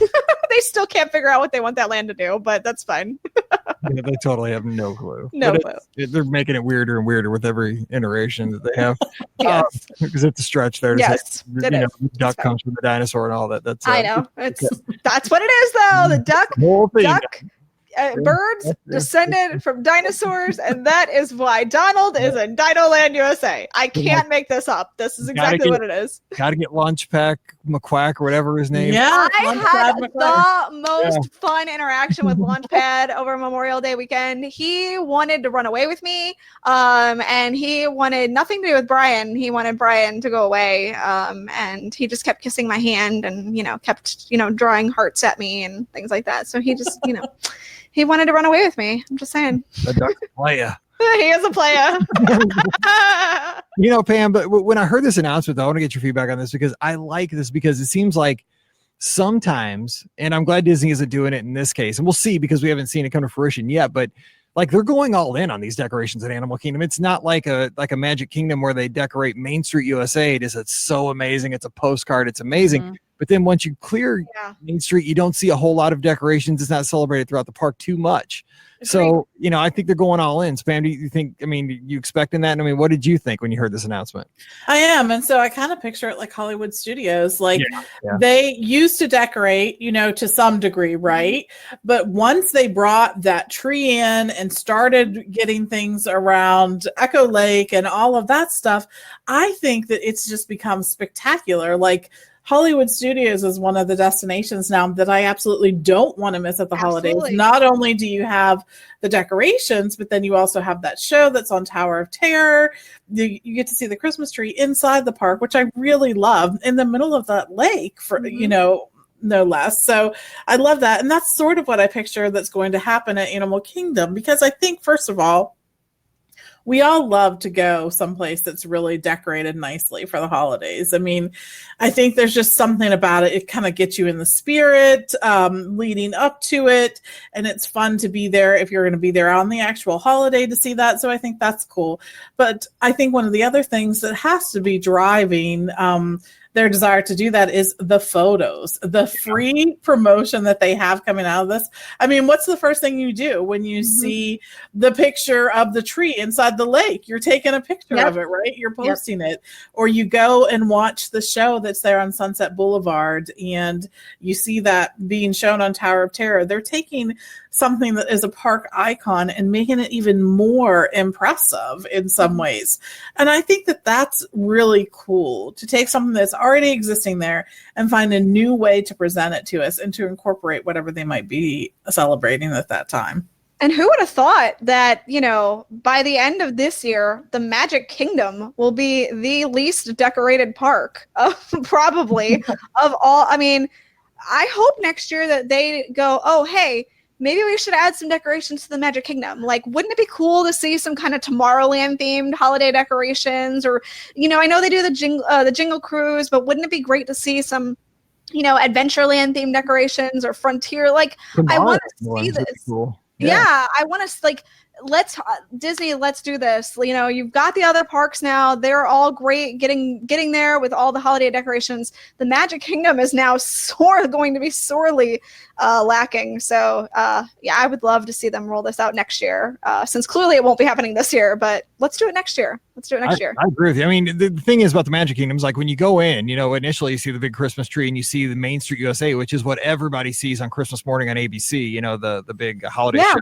B: They still can't figure out what they want that land to do, but that's fine.
A: Yeah, they totally have no clue.
B: No clue.
A: They're making it weirder and weirder with every iteration that they have.
B: Yes.
A: Because it's a stretch there.
B: Yes,
A: The duck comes from the dinosaur and all that. That's
B: I know. That's what it is, though. The duck. Birds descended from dinosaurs, and that is why Donald is in Dinoland USA. I can't make this up. This is exactly what it is.
A: Got to get Launchpad McQuack or whatever his name.
C: Yeah,
B: I had the most fun interaction with Launchpad over Memorial Day weekend. He wanted to run away with me, and he wanted nothing to do with Brian. He wanted Brian to go away, and he just kept kissing my hand and kept drawing hearts at me and things like that. So he just he wanted to run away with me. I'm just saying.
A: The duck's a player.
B: He is a player.
A: Pam, but when I heard this announcement, though, I want to get your feedback on this because I like this because it seems like sometimes, and I'm glad Disney isn't doing it in this case, and we'll see because we haven't seen it come to fruition yet, but like they're going all in on these decorations at Animal Kingdom. It's not like a Magic Kingdom where they decorate Main Street USA. It's so amazing. It's a postcard. It's amazing. Mm-hmm. But then once you clear Main Street, you don't see a whole lot of decorations. It's not celebrated throughout the park too much. So, I think they're going all in. Spam, do you think, you expecting that? What did you think when you heard this announcement?
C: I am. And so I kind of picture it like Hollywood Studios. Like they used to decorate, to some degree, right? But once they brought that tree in and started getting things around Echo Lake and all of that stuff, I think that it's just become spectacular. Like Hollywood Studios is one of the destinations now that I absolutely don't want to miss at the holidays. Not only do you have the decorations, but then you also have that show that's on Tower of Terror. You get to see the Christmas tree inside the park, which I really love, in the middle of that lake for, no less. So I love that. And that's sort of what I picture that's going to happen at Animal Kingdom, because I think, first of all, we all love to go someplace that's really decorated nicely for the holidays. I think there's just something about it. It kind of gets you in the spirit leading up to it. And it's fun to be there if you're going to be there on the actual holiday to see that. So I think that's cool. But I think one of the other things that has to be driving their desire to do that is the photos, the free promotion that they have coming out of this. What's the first thing you do when you see the picture of the tree inside the lake? You're taking a picture of it, right? You're posting it. Or you go and watch the show that's there on Sunset Boulevard and you see that being shown on Tower of Terror. They're taking something that is a park icon and making it even more impressive in some ways. And I think that that's really cool, to take something that's already existing there and find a new way to present it to us and to incorporate whatever they might be celebrating at that time.
B: And who would have thought that, by the end of this year, the Magic Kingdom will be the least decorated park of probably of all. I hope next year that they go, oh, hey, maybe we should add some decorations to the Magic Kingdom. Like, wouldn't it be cool to see some kind of Tomorrowland themed holiday decorations? Or, I know they do the Jingle Cruise, but wouldn't it be great to see some, Adventureland themed decorations or Frontier? Like, I want to see this.
A: Cool.
B: Yeah, I want to Disney, let's do this. You've got the other parks now. They're all great getting there with all the holiday decorations. The Magic Kingdom is now going to be sorely lacking. So I would love to see them roll this out next year, since clearly it won't be happening this year, but let's do it next year. I
A: agree with you. I mean, the thing is about the Magic Kingdom is like when you go in, initially you see the big Christmas tree and you see the Main Street USA, which is what everybody sees on Christmas morning on ABC, the big holiday show,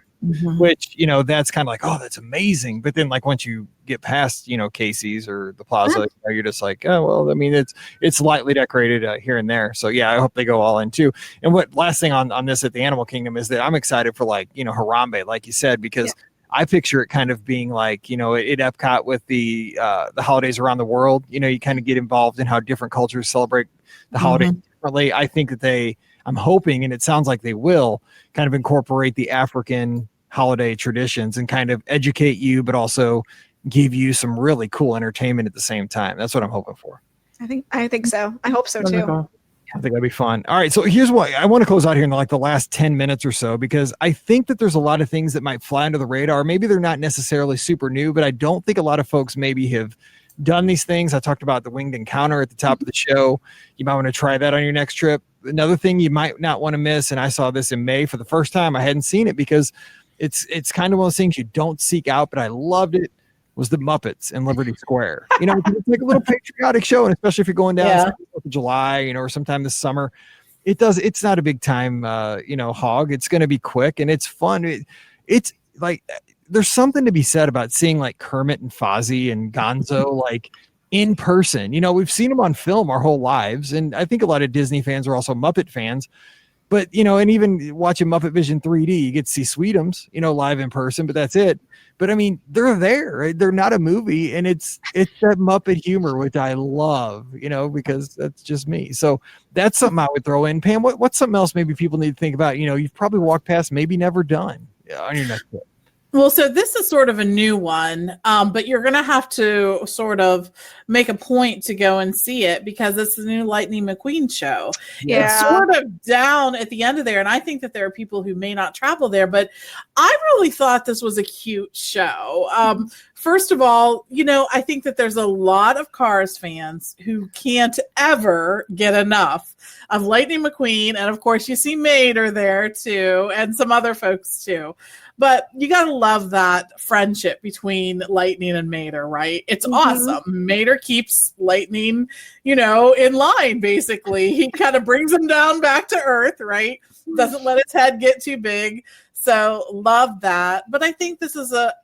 A: which, that's kind of like, oh, that's amazing. But then like once you get past, Casey's or the Plaza, you're just like, oh, well, I mean, it's lightly decorated here and there. So yeah, I hope they go all in too. And what last thing on this at the Animal Kingdom is that I'm excited for Harambe, like you said, because I picture it kind of being like, at Epcot with the holidays around the world, you kind of get involved in how different cultures celebrate the holiday differently. I think that I'm hoping, and it sounds like they will kind of incorporate the African holiday traditions and kind of educate you, but also give you some really cool entertainment at the same time. That's what I'm hoping for.
B: I think so. I hope so too.
A: I think that'd be fun. All right. So here's what I want to close out here in the last 10 minutes or so, because I think that there's a lot of things that might fly under the radar. Maybe they're not necessarily super new, but I don't think a lot of folks maybe have done these things. I talked about the winged encounter at the top of the show. You might want to try that on your next trip. Another thing you might not want to miss, and I saw this in May for the first time. I hadn't seen it because it's kind of one of those things you don't seek out, but I loved it, was the Muppets in Liberty Square. It's like a little patriotic show, and especially if you're going down July, or sometime this summer, it's not a big time, hog. It's going to be quick and it's fun. It's like, there's something to be said about seeing like Kermit and Fozzie and Gonzo, like in person. We've seen them on film our whole lives. And I think a lot of Disney fans are also Muppet fans, but, and even watching Muppet Vision 3D, you get to see Sweetums, live in person, but that's it. But I mean, they're there, right? They're not a movie, and it's that Muppet humor, which I love, because that's just me. So that's something I would throw in. Pam, what's something else maybe people need to think about? You've probably walked past, maybe never done on your next trip.
C: Well, so this is sort of a new one, but you're going to have to sort of make a point to go and see it because it's the new Lightning McQueen show.
B: Yeah.
C: It's sort of down at the end of there, and I think that there are people who may not travel there, but I really thought this was a cute show. First of all, I think that there's a lot of Cars fans who can't ever get enough of Lightning McQueen, and of course you see Mater there too, and some other folks too. But you got to love that friendship between Lightning and Mater, right? It's awesome. Mater keeps Lightning, in line, basically. He kind of brings him down back to earth, right? Doesn't let his head get too big. So love that. But I think this is a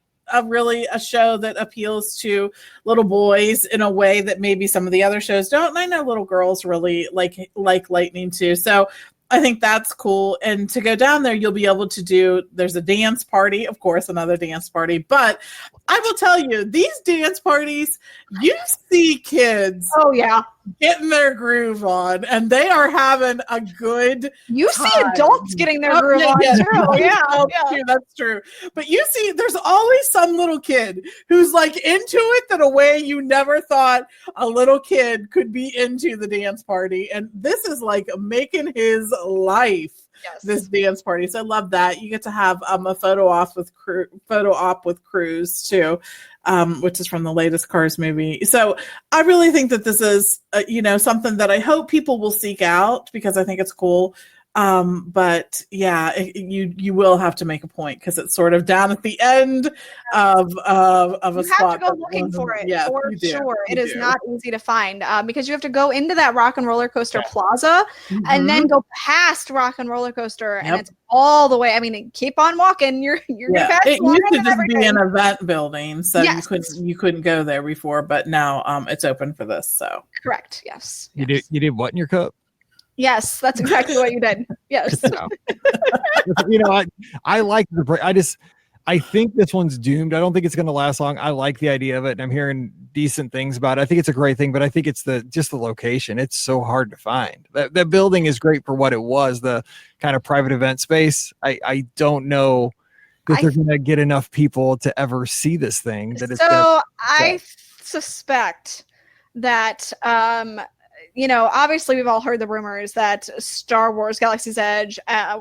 C: show that appeals to little boys in a way that maybe some of the other shows don't. And I know little girls really like Lightning too. So I think that's cool. And to go down there, you'll be able to there's a dance party, of course, another dance party. But I will tell you, these dance parties, you see kids getting their groove on, and they are having a good
B: You
C: time.
B: See adults getting their groove on, too.
C: Yeah, that's true. But you see, there's always some little kid who's like into it in a way you never thought a little kid could be into the dance party. And this is like making his life.
B: Yes.
C: This dance party. So I love that. You get to have a photo op with Cruise too, which is from the latest Cars movie. So I really think that this is something that I hope people will seek out because I think it's cool. But yeah, you will have to make a point because it's sort of down at the end of a
B: you
C: spot.
B: You have to go looking for it, for sure. It is not easy to find because you have to go into that Rock and Roller Coaster Plaza and then go past Rock and Roller Coaster, and it's all the way. I mean, keep on walking. You're past
C: it used to just be an event building, so you couldn't go there before, but now it's open for this. So
B: correct. Yes.
A: You did what in your cup?
B: Yes, that's exactly what you did. Yes.
A: I like the break. I think this one's doomed. I don't think it's going to last long. I like the idea of it, and I'm hearing decent things about it. I think it's a great thing, but I think it's just the location. It's so hard to find. That building is great for what it was, the kind of private event space. I don't know that they're going to get enough people to ever see this thing.
B: I suspect that obviously we've all heard the rumors that Star Wars Galaxy's Edge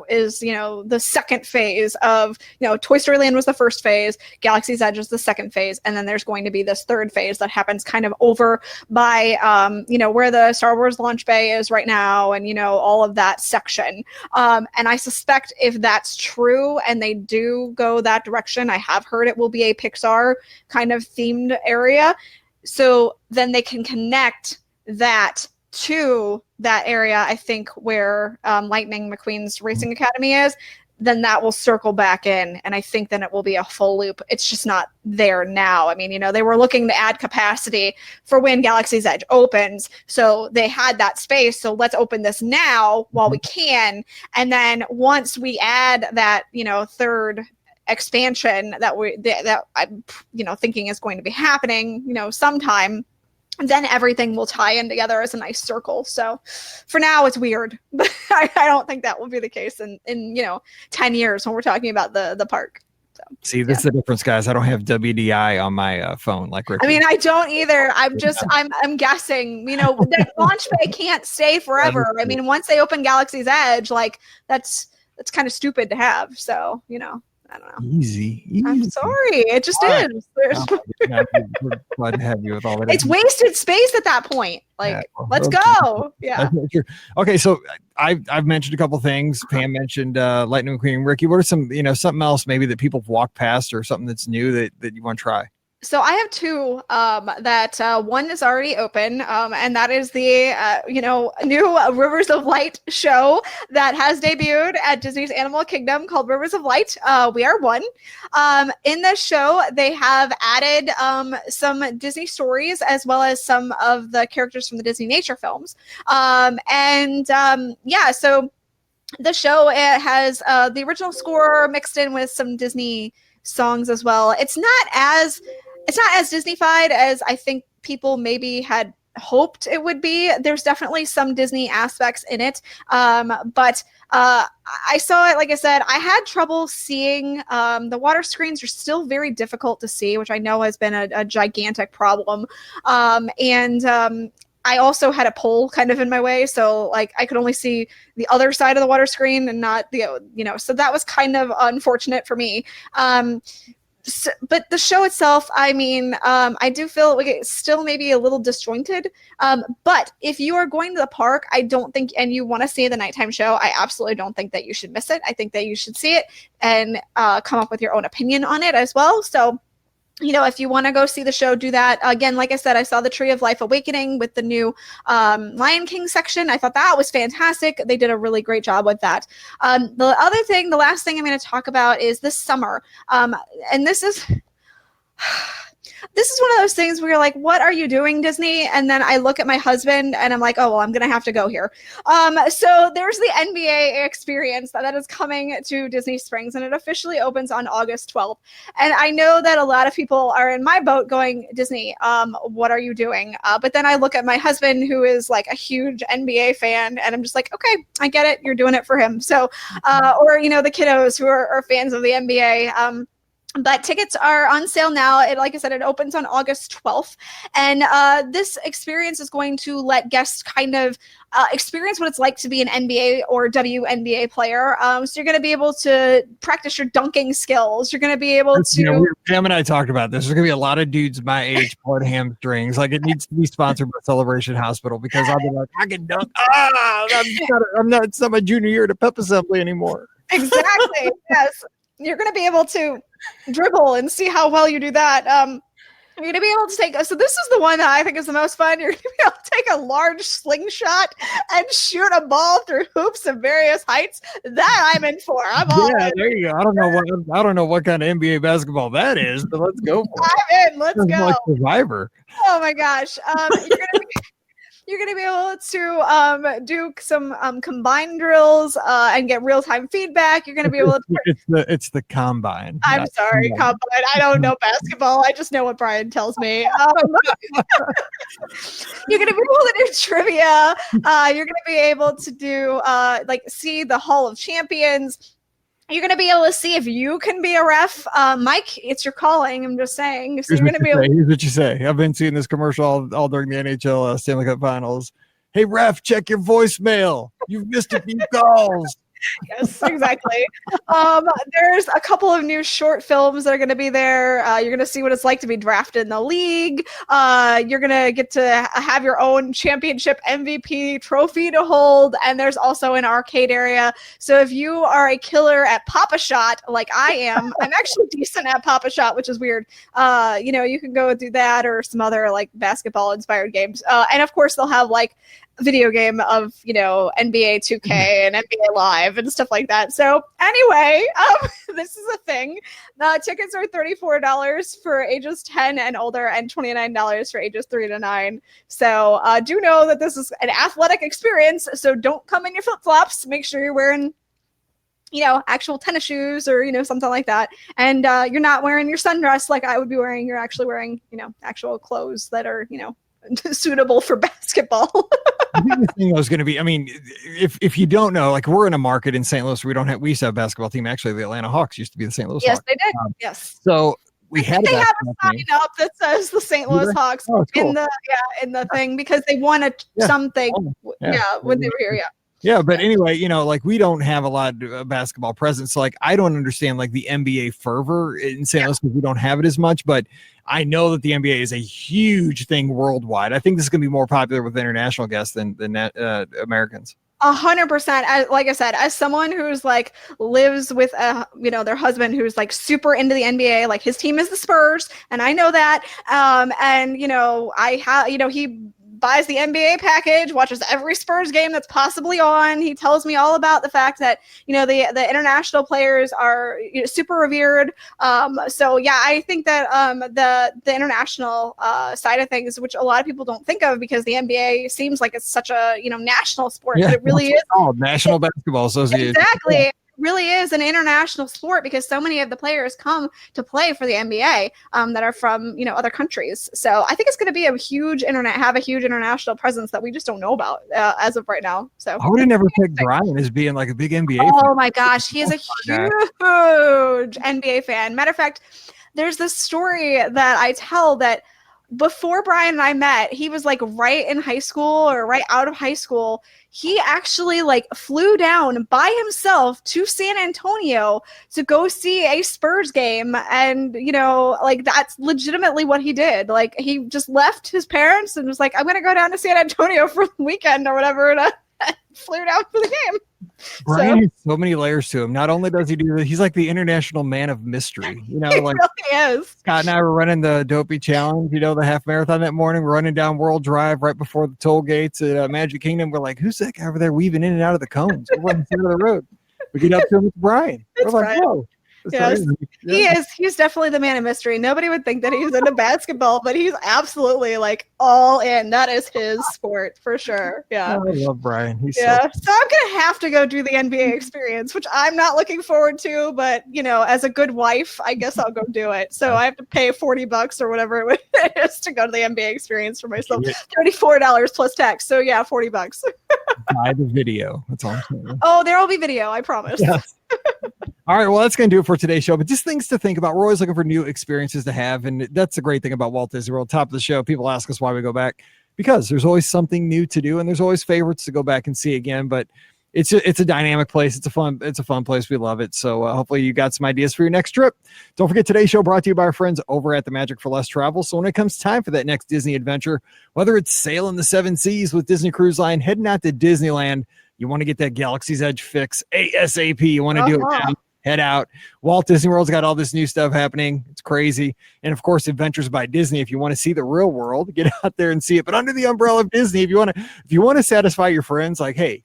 B: is, the second phase of, Toy Story Land was the first phase, Galaxy's Edge is the second phase, and then there's going to be this third phase that happens kind of over by, where the Star Wars launch bay is right now, and, all of that section. And I suspect if that's true and they do go that direction, I have heard it will be a Pixar kind of themed area. So then they can connect that to that area, I think, where Lightning McQueen's Racing Academy is, then that will circle back in, and I think then it will be a full loop. It's just not there now. I mean, they were looking to add capacity for when Galaxy's Edge opens, so they had that space, so let's open this now while we can, and then once we add that, third expansion that I'm thinking is going to be happening, sometime, then everything will tie in together as a nice circle. So for now it's weird, but I don't think that will be the case in 10 years when we're talking about the park. So,
A: see, this is the difference, guys. I don't have WDI on my phone like Rikki.
B: I mean, I don't either. I'm guessing, that launch bay can't stay forever. I mean, once they open Galaxy's Edge, like that's kind of stupid to have. So, I don't know.
A: Easy.
B: I'm sorry. It just is.
A: Glad to have you with all that.
B: It's wasted space at that point. Like, let's go. Yeah.
A: Okay. So I've mentioned a couple things. Pam mentioned Lightning McQueen. Rikki, what are some, something else maybe that people have walked past or something that's new that you want to try?
B: So I have two that one is already open, and that is the new Rivers of Light show that has debuted at Disney's Animal Kingdom called Rivers of Light. We Are One. In this show, they have added some Disney stories as well as some of the characters from the Disney nature films. So the show has the original score mixed in with some Disney songs as well. It's not as Disney-fied as I think people maybe had hoped it would be. There's definitely some Disney aspects in it. But I saw it, like I said, I had trouble seeing. The water screens are still very difficult to see, which I know has been a gigantic problem. I also had a pole kind of in my way, so like I could only see the other side of the water screen and not so that was kind of unfortunate for me. But the show itself, I mean, I do feel like it's still maybe a little disjointed. But if you are going to the park, I don't think, and you want to see the nighttime show, I absolutely don't think that you should miss it. I think that you should see it and come up with your own opinion on it as well. So, if you want to go see the show, do that. Again, like I said, I saw the Tree of Life Awakening with the new Lion King section. I thought that was fantastic. They did a really great job with that. The last thing I'm going to talk about is this summer. And this is one of those things where you're like, what are you doing, Disney? And then I look at my husband and I'm like, oh, well, I'm going to have to go here. So there's the NBA experience that is coming to Disney Springs, and it officially opens on August 12th. And I know that a lot of people are in my boat going, Disney, what are you doing? But then I look at my husband, who is like a huge NBA fan, and I'm just like, okay, I get it. You're doing it for him. So, or, the kiddos who are fans of the NBA. But tickets are on sale now. Like I said, it opens on August 12th. And this experience is going to let guests kind of experience what it's like to be an NBA or WNBA player. So you're going to be able to practice your dunking skills. You're going to be able to...
A: Pam and I talked about this. There's going to be a lot of dudes my age pulling hamstrings. Like, it needs to be sponsored by Celebration Hospital, because I'll be like, I can dunk. It's not my junior year to pep assembly anymore.
B: Exactly. Yes. You're going to be able to dribble and see how well you do that. You're going to be able to take, so this is the one that I think is the most fun. You're going to be able to take a large slingshot and shoot a ball through hoops of various heights. That I'm in for. I'm all in.
A: There you go. I don't know what kind of NBA basketball that is, but let's go for it.
B: I'm in. Let's go.
A: Like Survivor.
B: Oh my gosh. You're going to be able to do some combined drills and get real-time feedback. You're going to be able to...
A: It's the combine.
B: I'm sorry, combine. I don't know basketball. I just know what Brian tells me. You're going to be able to do trivia. You're going to be able to do see the Hall of Champions. You're going to be able to see if you can be a ref. Mike, it's your calling. I'm just saying. So you're going to be able to...
A: Here's what you say. I've been seeing this commercial all during the NHL Stanley Cup Finals. Hey, ref, check your voicemail. You've missed a few calls.
B: Yes, exactly. There's a couple of new short films that are going to be there. You're going to see what it's like to be drafted in the league. You're going to get to have your own championship MVP trophy to hold. And there's also an arcade area. So if you are a killer at Pop-A-Shot, like I am, I'm actually decent at Pop-A-Shot, which is weird. You can go do that or some other like basketball inspired games. And of course they'll have like video game of NBA 2K and NBA Live and stuff like that. So anyway, this is a thing. Tickets are $34 for ages 10 and older and $29 for ages 3 to 9. So do know that this is an athletic experience. So don't come in your flip-flops. Make sure you're wearing actual tennis shoes or something like that, and you're not wearing your sundress like I would be wearing. You're actually wearing actual clothes that are suitable for basketball.
A: I think the thing was going to be, I mean, if you don't know, like we're in a market in St. Louis, we used to have a basketball team. Actually, the Atlanta Hawks used to be the St. Louis
B: Yes,
A: Hawks.
B: they did. Yes.
A: So they have a
B: sign up that says the St. Louis Hawks cool. in the thing because they wanted something. When they were here. Yeah.
A: Yeah, but anyway, like we don't have a lot of basketball presence. So, like, I don't understand like the NBA fervor in St. Louis because we don't have it as much. But I know that the NBA is a huge thing worldwide. I think this is going to be more popular with international guests than Americans.
B: 100%. Like I said, as someone who's like lives with their husband who's like super into the NBA, like his team is the Spurs, and I know that. He buys the NBA package, watches every Spurs game that's possibly on. He tells me all about the fact that, the international players are super revered. I think that the international side of things, which a lot of people don't think of because the NBA seems like it's such a, national sport, but it really is.
A: National Basketball Association.
B: Exactly. Yeah. Really is an international sport because so many of the players come to play for the NBA that are from other countries. So I think it's going to be a huge international presence that we just don't know about as of right now. So
A: I would have never picked Brian as being like a big NBA fan.
B: Oh my gosh, he is a huge NBA fan. Matter of fact, there's this story that I tell that before Brian and I met, he was like right in high school or right out of high school. He actually like flew down by himself to San Antonio to go see a Spurs game. And, that's legitimately what he did. Like he just left his parents and was like, I'm going to go down to San Antonio for the weekend or whatever. And flew down for the game.
A: Brian has so many layers to him. Not only does he do that, he's like the international man of mystery.
B: He really is.
A: Scott and I were running the Dopey Challenge, the half marathon that morning. We're running down World Drive right before the toll gates at Magic Kingdom. We're like, who's that guy over there weaving in and out of the cones? We're running the center of the road. We get up to him with Brian. We're like, whoa.
B: Yes, he is. He's definitely the man of mystery. Nobody would think that he's into basketball, but he's absolutely like all in. That is his sport for sure. Yeah.
A: I love Brian. He's
B: so I'm gonna have to go do the NBA experience, which I'm not looking forward to, but as a good wife, I guess I'll go do it. So I have to pay $40 or whatever it is to go to the NBA experience for myself. $34 plus tax. So yeah, $40.
A: Buy the video. That's all I'm saying.
B: Oh, there will be video, I promise.
A: Yes. All right, well, that's going to do it for today's show, but just things to think about. We're always looking for new experiences to have, and that's the great thing about Walt Disney World. Top of the show, people ask us why we go back, because there's always something new to do, and there's always favorites to go back and see again, but it's a dynamic place. It's a fun place. We love it. So hopefully you got some ideas for your next trip. Don't forget, today's show brought to you by our friends over at the Magic for Less Travel. So when it comes time for that next Disney adventure, whether it's sailing the 7 seas with Disney Cruise Line, heading out to Disneyland, you want to get that Galaxy's Edge fix ASAP. You want to do it now. Head out. Walt Disney World's got all this new stuff happening. It's crazy. And of course, Adventures by Disney. If you want to see the real world, get out there and see it. But under the umbrella of Disney, if you want to satisfy your friends, like, hey,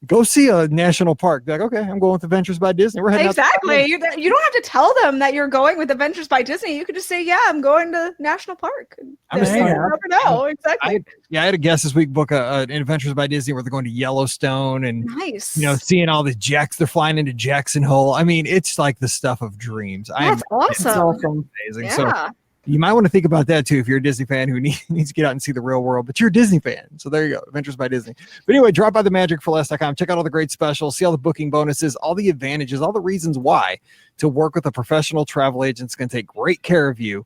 A: Go see a national park. Be like, okay, I'm going with Adventures by Disney. We're heading
B: Exactly. You don't have to tell them that you're going with Adventures by Disney. You could just say, yeah, I'm going to National Park.
A: I'm
B: Then
A: just
B: you
C: saying,
B: never know. Exactly.
A: I had a guest this week book an Adventures by Disney where they're going to Yellowstone and
B: Nice.
A: seeing all the jacks. They're flying into Jackson Hole. I mean, it's like the stuff of dreams.
B: That's
C: It's
B: awesome.
C: awesome.
A: Amazing.
B: Yeah.
A: So you might want to think about that too if you're a Disney fan who needs to get out and see the real world, but you're a Disney fan. So there you go, Adventures by Disney. But anyway, drop by themagicforless.com. Check out all the great specials, see all the booking bonuses, all the advantages, all the reasons why to work with a professional travel agent. It's going to take great care of you.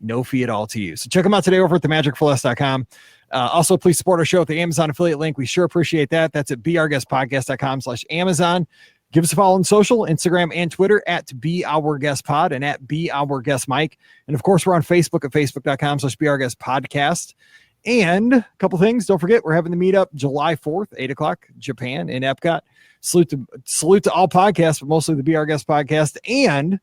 A: No fee at all to you. So check them out today over at themagicforless.com. Also, please support our show at the Amazon affiliate link. We sure appreciate that. That's at beourguestpodcast.com/Amazon. Give us a follow on social, Instagram and Twitter at BeOurGuestPod and at BeOurGuestMike. And of course, we're on Facebook at facebook.com/BeOurGuestPodcast. And a couple things. Don't forget, we're having the meetup July 4th, 8 o'clock, Japan in Epcot. Salute to all podcasts, but mostly the Be Our Guest podcast. And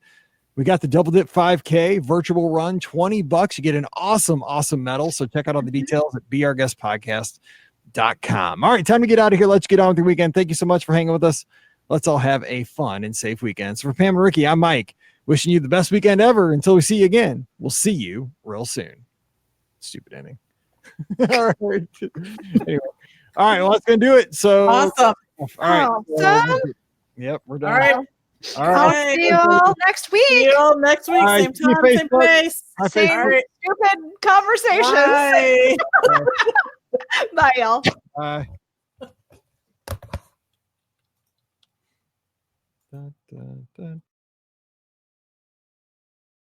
A: we got the Double Dip 5K virtual run, $20. You get an awesome medal. So check out all the details at beourguestpodcast.com. All right, time to get out of here. Let's get on with the weekend. Thank you so much for hanging with us. Let's all have a fun and safe weekend. So for Pam and Rikki, I'm Mike. Wishing you the best weekend ever. Until we see you again, we'll see you real soon. Stupid ending. All right. Anyway. All right. Well, that's going to do it. So
C: Awesome.
A: All right.
B: Awesome.
A: Yep. We're done.
C: All right.
A: All right.
B: I'll see you all next week.
C: See you all next week.
A: All right,
C: Same
A: see you,
C: time, same
A: Facebook.
C: place.
A: Hi,
B: Same
A: Facebook.
B: stupid conversations.
C: Bye.
B: Bye, y'all.
A: Bye. Dun, dun, dun.